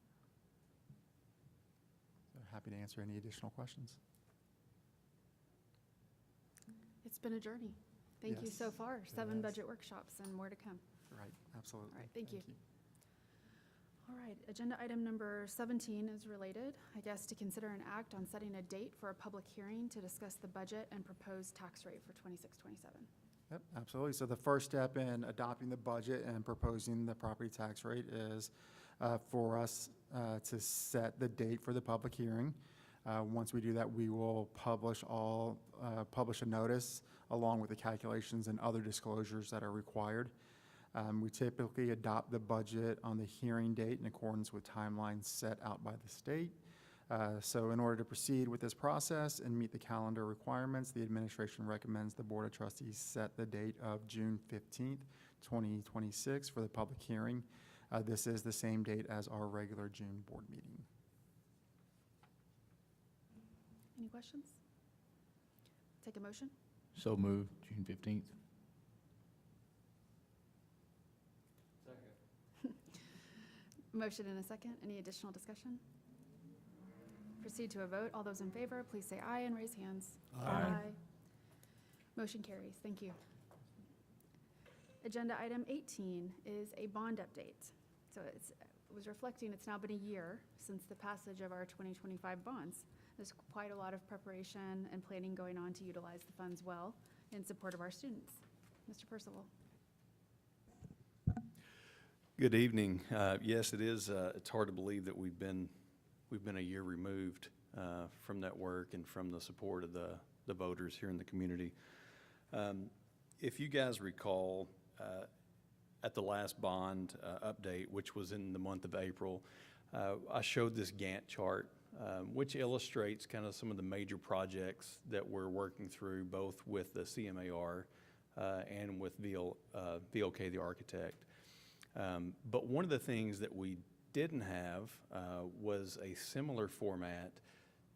So happy to answer any additional questions. It's been a journey. Thank you Yes, so far. it 7 has. budget workshops and more to come. Right, absolutely. All right, thank you. All right, agenda item number 17 is related. I guess to consider an act on setting a date for a public hearing to discuss the budget and proposed tax rate for 26-27. Yep, absolutely. So the first step in adopting the budget and proposing the property tax rate is for us to set the date for the public hearing. Once we do that, we will publish a notice along with the calculations and other disclosures that are required. We typically adopt the budget on the hearing date in accordance with timelines set out by the state. So in order to proceed with this process and meet the calendar requirements, the administration recommends the Board of Trustees set the date of June 15th, 2026 for the public hearing. This is the same date as our regular June board meeting. Any questions? Take a motion. So moved, June 15th. Motion and a second. Any additional discussion? Proceed to a vote. All those in favor, please say aye and raise hands. Aye. Motion carries. Thank you. Agenda item 18 is a bond update. So it was reflecting, it's now been a year since the passage of our 2025 bonds. There's quite a lot of preparation and planning going on to utilize the funds well in support of our students. Mr. Percival. Good evening. Yes, it is. It's hard to believe that we've been a year removed from that work and from the support of the voters here in the community. If you guys recall, at the last bond update, which was in the month of April, I showed this Gantt chart, which illustrates kind of some of the major projects that we're working through, both with the CMAR and with VLK, the architect. But one of the things that we didn't have was a similar format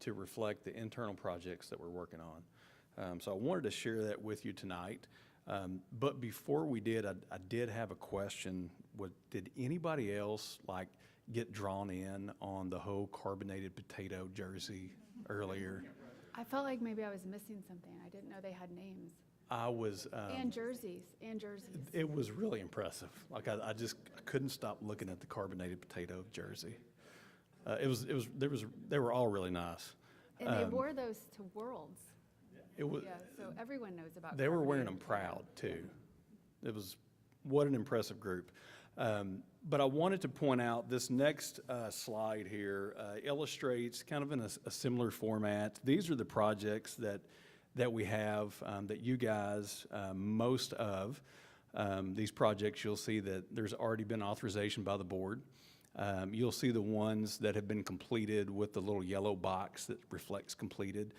to reflect the internal projects that we're working on. So I wanted to share that with you tonight. But before we did, I did have a question. Did anybody else get drawn in on the whole carbonated potato jersey earlier? I felt like maybe I was missing something. I didn't know they had names. I was. And jerseys. It was really impressive. I just couldn't stop looking at the carbonated potato jersey. They were all really nice. And they wore those to Worlds. It was. Yeah, so everyone knows about. They were wearing them carbonated proud too. It was what an impressive group. But I wanted to point out this next slide here illustrates kind of in a similar format. These are the projects that we have that you guys, most of these projects, you'll see that there's already been authorization by the board. You'll see the ones that have been completed with the little yellow box that reflects completed.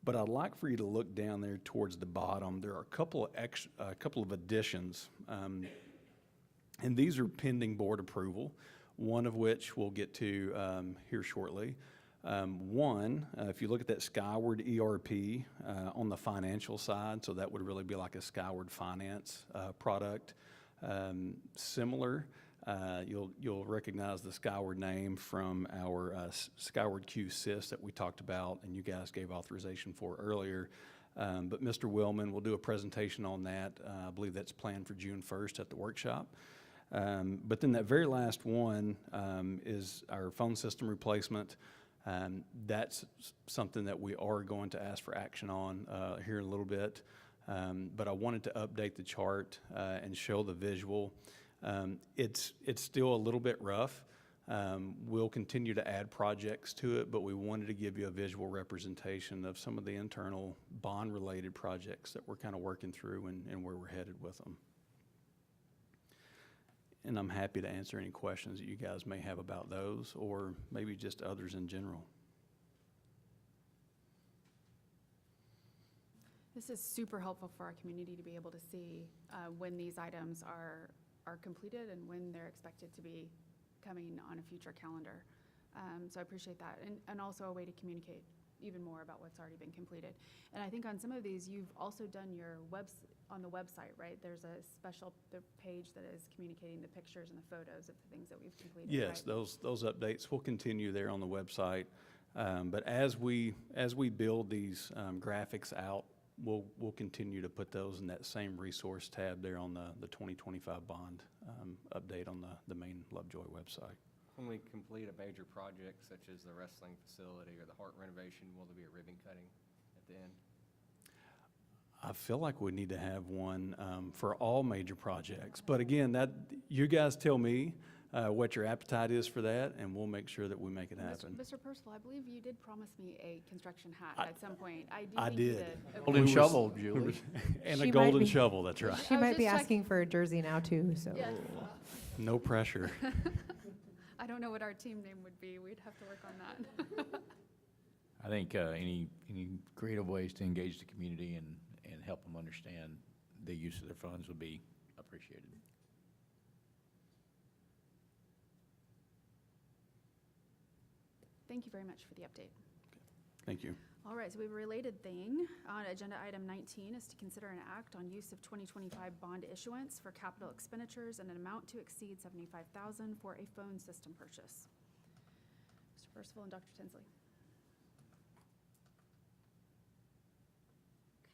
But I'd like for you to look down there towards the bottom. There are a couple of additions, and these are pending board approval, one of which we'll get to here shortly. If you look at that Skyward ERP on the financial side, so that would really be like a Skyward Finance product. Similar, you'll recognize the Skyward name from our Skyward Q-Sys that we talked about and you guys gave authorization for earlier. But Mr. Willman will do a presentation on that. I believe that's planned for June 1st at the workshop. But then that very last one is our phone system replacement. That's something that we are going to ask for action on here in a little bit. But I wanted to update the chart and show the visual. It's still a little bit rough. We'll continue to add projects to it, but we wanted to give you a visual representation of some of the internal bond-related projects that we're kind of working through and where we're headed with them. And I'm happy to answer any questions that you guys may have about those or maybe just others in general. This is super helpful for our community to be able to see when these items are completed and when they're expected to be coming on a future calendar. So I appreciate that. And also a way to communicate even more about what's already been completed. And I think on some of these, you've also done your on the website, right? There's a special page that is communicating the pictures and the photos of the things that we've completed. Yes, right? those updates will continue there on the website. But as we build these graphics out, we'll continue to put those in that same resource tab there on the 2025 bond update on the main Lovejoy website. When we complete a major project such as the wrestling facility or the heart renovation, will there be a ribbon cutting at the end? I feel like we need to have one for all major projects. But again, you guys tell me what your appetite is for that, and we'll make sure that we make it happen. Mr. Percival, I believe you did promise me a construction hat at some point. I did. Golden shovel, Julie. And She a golden might be- shovel, that's right. She might be just asking for a jersey now too, so. Yes. No pressure. I don't know what our team name would be. We'd have to work on that. I think any creative ways to engage the community and help them understand the use of their funds would be appreciated. Thank you very much for the update. Thank you. All right, so we have a related thing on agenda item 19 is to consider an act on use of 2025 bond issuance for capital expenditures and an amount to exceed $75,000 for a phone system purchase. Mr. Percival and Dr. Tinsley.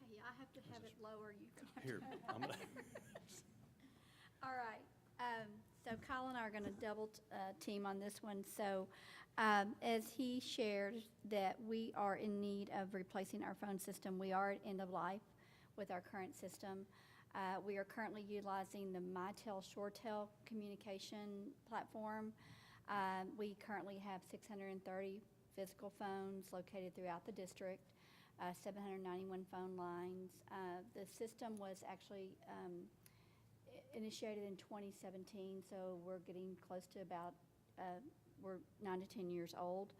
Okay, I have to have it lower. You can have Here, I'm gonna. All right, so Kyle and I are going to double team on this one. So as he shared that we are in need of replacing our phone system, we are at end of life with our current system. We are currently utilizing the MyTel ShoreTel communication platform. We currently have 630 physical phones located throughout the district, 791 phone lines. The system was actually initiated in 2017, so we're getting close to about, we're 9 to 10 years old.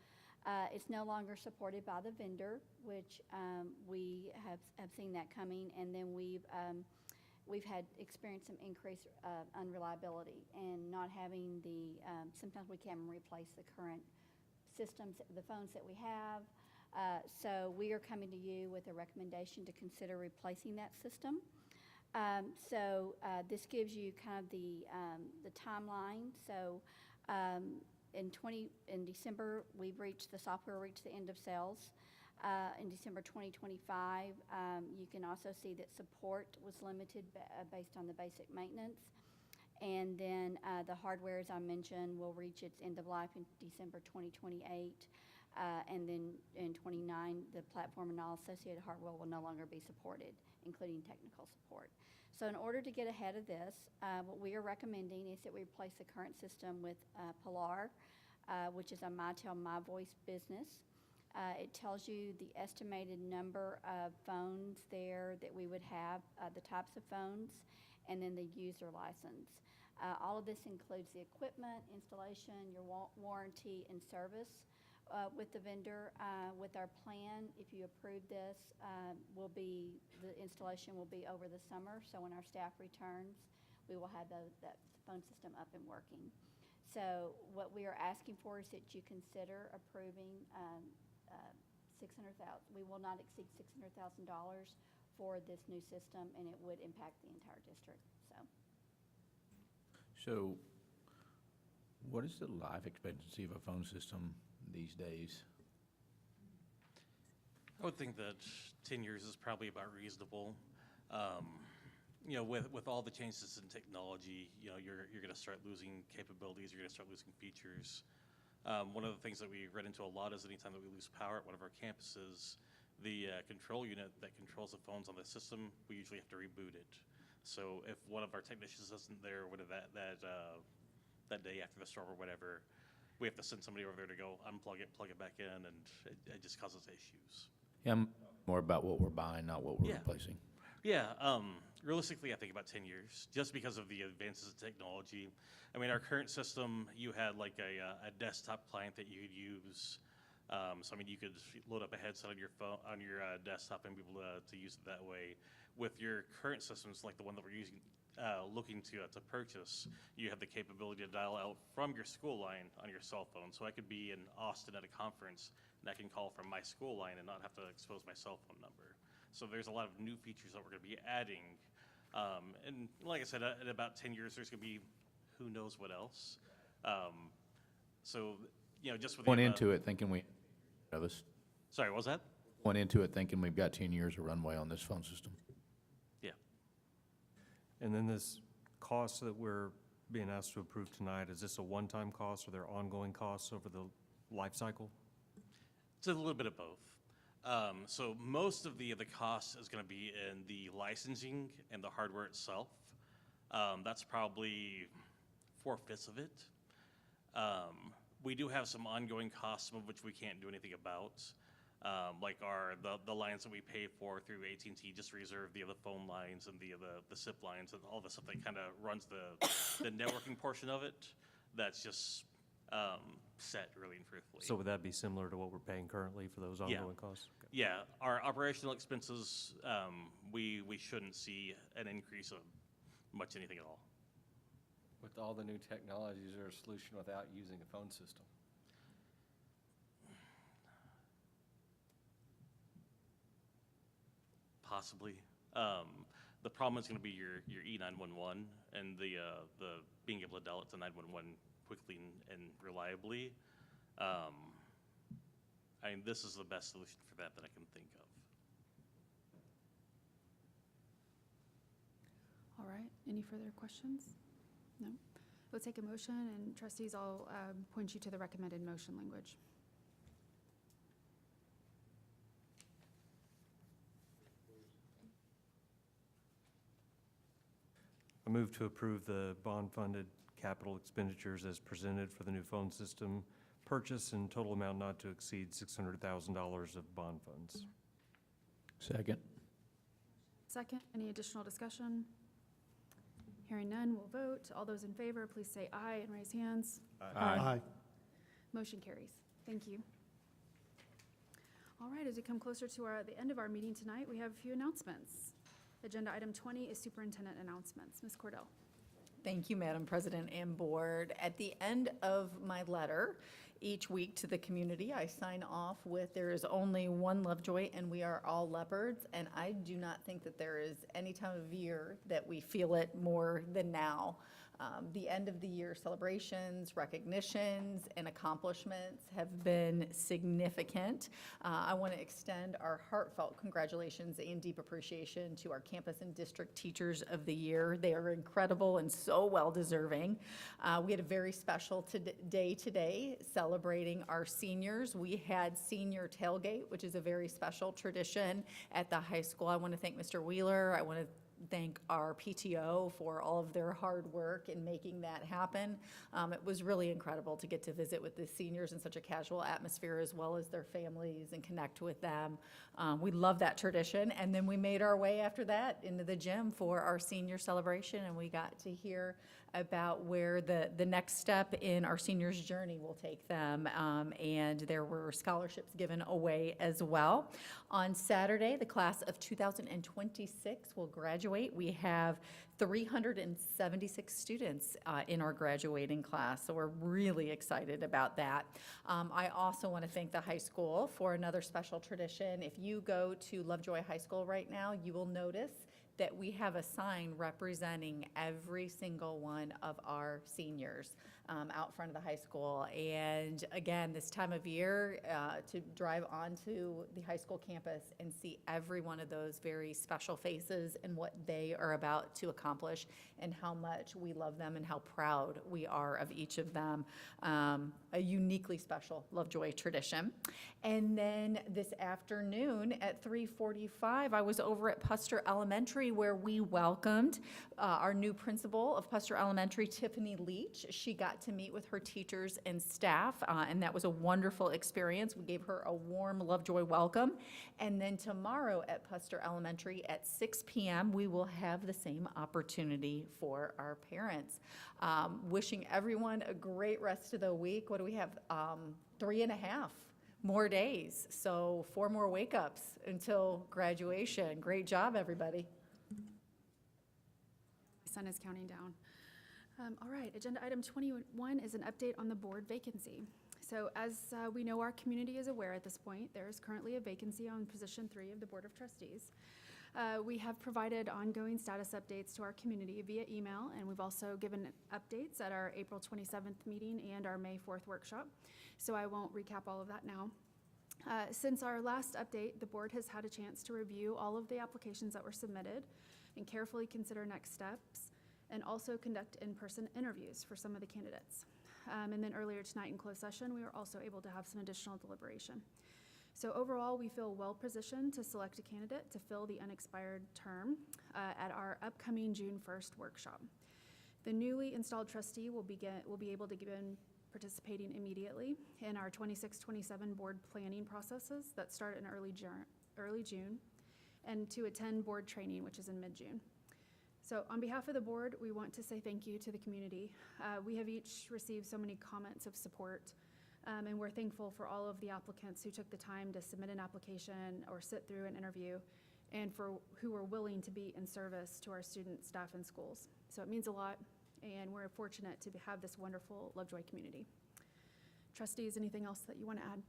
It's no longer supported by the vendor, which we have seen that coming, and then we've had experienced some increased unreliability and not having the, sometimes we can't replace the current systems, the phones that we have. So we are coming to you with a recommendation to consider replacing that system. This gives you kind of the timeline. So in December, the software reached the end of sales. In December 2025, you can also see that support was limited based on the basic maintenance. And then the hardware, as I mentioned, will reach its end of life in December 2028. And then in 29, the platform and all associated hardware will no longer be supported, including technical support. So in order to get ahead of this, what we are recommending is that we replace the current system with Pilar, which is a MyTel MyVoice business. It tells you the estimated number of phones there that we would have, the types of phones, and then the user license. All of this includes the equipment, installation, your warranty, and service with the vendor. With our plan, if you approve this, the installation will be over the summer. So when our staff returns, we will have that phone system up and working. So what we are asking for is that you consider approving $600,000. We will not exceed $600,000 for this new system, and it would impact the entire district. So what is the life expectancy of a phone system these days? I would think that 10 years is probably about reasonable. You know, with all the changes in technology, you know, you're going to start losing capabilities, you're going to start losing features. One of the things that we run into a lot is anytime that we lose power at one of our campuses, the control unit that controls the phones on the system, we usually have to reboot it. So if one of our technicians isn't there that day after the storm or whatever, we have to send somebody over there to go unplug it, plug it back in, and it just causes issues. Yeah, more about what we're buying, not what we're replacing. Yeah, realistically, I think about 10 years, just because of the advances in technology. I mean, our current system, you had like a desktop client that you could use. So I mean, you could load up a headset on your phone, on your desktop, and be able to use it that way. With your current systems, like the one that we're using, looking to purchase, you have the capability to dial out from your school line on your cell phone. So I could be in Austin at a conference, and I can call from my school line and not have to expose my cell phone number. So there's a lot of new features that we're going to be adding. And like I said, in about 10 years, there's going to be who knows what else. So, you know, just with Went into it thinking we of us. Sorry, what was that? Went into it thinking we've got 10 years of runway on this phone system. Yeah. And then this cost that we're being asked to approve tonight, is this a one-time cost or are there ongoing costs over the life cycle? It's a little bit of both. So most of the cost is going to be in the licensing and the hardware itself. That's probably 4/5 of it. We do have some ongoing costs, some of which we can't do anything about. Like the lines that we pay for through AT&T, just reserve the phone lines and the SIP lines and all the stuff that kind of runs the networking portion of it. That's just set, really and truthfully. So would that be similar to what we're paying currently for those ongoing costs? Okay. Yeah, our operational expenses, we shouldn't see an increase of much anything at all. With all the new technologies, is there a solution without using a phone system? Possibly. The problem is going to be your E911 and the being able to dial it to 911 quickly and reliably. I mean, this is the best solution for that I can think of. All right, any further questions? No? We'll take a motion, and trustees, I'll point you to the recommended motion language. I move to approve the bond-funded capital expenditures as presented for the new phone system purchase in total amount not to exceed $600,000 of bond funds. Second. Second, any additional discussion? Hearing none, we'll vote. All those in favor, please say aye and raise hands. Aye. Motion carries. Thank you. All right, as we come closer to the end of our meeting tonight, we have a few announcements. Agenda item 20 is superintendent announcements. Ms. Cordell. Thank you, Madam President and Board. At the end of my letter each week to the community, I sign off with there is only one Lovejoy and we are all leopards. And I do not think that there is any time of year that we feel it more than now. The end of the year celebrations, recognitions, and accomplishments have been significant. I want to extend our heartfelt congratulations and deep appreciation to our campus and district teachers of the year. They are incredible and so well deserving. We had a very special day today celebrating our seniors. We had senior tailgate, which is a very special tradition at the high school. I want to thank Mr. Wheeler. I want to thank our PTO for all of their hard work in making that happen. It was really incredible to get to visit with the seniors in such a casual atmosphere, as well as their families, and connect with them. We love that tradition. And then we made our way after that into the gym for our senior celebration, and we got to hear about where the next step in our seniors' journey will take them. And there were scholarships given away as well. On Saturday, the class of 2026 will graduate. We have 376 students in our graduating class, so we're really excited about that. I also want to thank the high school for another special tradition. If you go to Lovejoy High School right now, you will notice that we have a sign representing every single one of our seniors out front of the high school. And again, this time of year, to drive onto the high school campus and see every one of those very special faces and what they are about to accomplish and how much we love them and how proud we are of each of them. A uniquely special Lovejoy tradition. And then this afternoon at 3:45, I was over at Puster Elementary, where we welcomed our new principal of Puster Elementary, Tiffany Leach. She got to meet with her teachers and staff, and that was a wonderful experience. We gave her a warm Lovejoy welcome. And then tomorrow at Puster Elementary at 6 p.m., we will have the same opportunity for our parents. Wishing everyone a great rest of the week. What do we have? 3.5 more days. So 4 more wake-ups until graduation. Great job, everybody. My son is counting down. All right, agenda item 21 is an update on the board vacancy. So as we know, our community is aware at this point, there is currently a vacancy on position 3 of the Board of Trustees. We have provided ongoing status updates to our community via email, and we've also given updates at our April 27th meeting and our May 4th workshop. So I won't recap all of that now. Since our last update, the board has had a chance to review all of the applications that were submitted and carefully consider next steps, and also conduct in-person interviews for some of the candidates. And then earlier tonight in closed session, we were also able to have some additional deliberation. So overall, we feel well positioned to select a candidate to fill the unexpired term at our upcoming June 1st workshop. The newly installed trustee will be able to begin participating immediately in our 26-27 board planning processes that start in early June, and to attend board training, which is in mid-June. So on behalf of the board, we want to say thank you to the community. We have each received so many comments of support, and we're thankful for all of the applicants who took the time to submit an application or sit through an interview, and for who were willing to be in service to our students, staff, and schools. So it means a lot, and we're fortunate to have this wonderful Lovejoy community. Trustees, anything else that you want to add?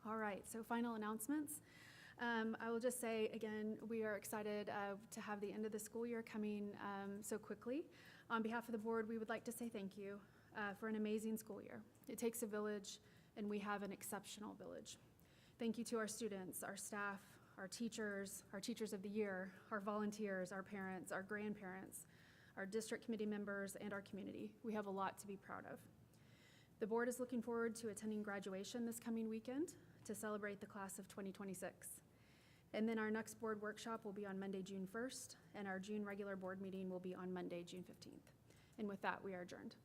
All right, so final announcements. I will just say, again, we are excited to have the end of the school year coming so quickly. On behalf of the board, we would like to say thank you for an amazing school year. It takes a village, and we have an exceptional village. Thank you to our students, our staff, our teachers of the year, our volunteers, our parents, our grandparents, our district committee members, and our community. We have a lot to be proud of. The board is looking forward to attending graduation this coming weekend to celebrate the class of 2026. And then our next board workshop will be on Monday, June 1st, and our June regular board meeting will be on Monday, June 15th. And with that, we are adjourned.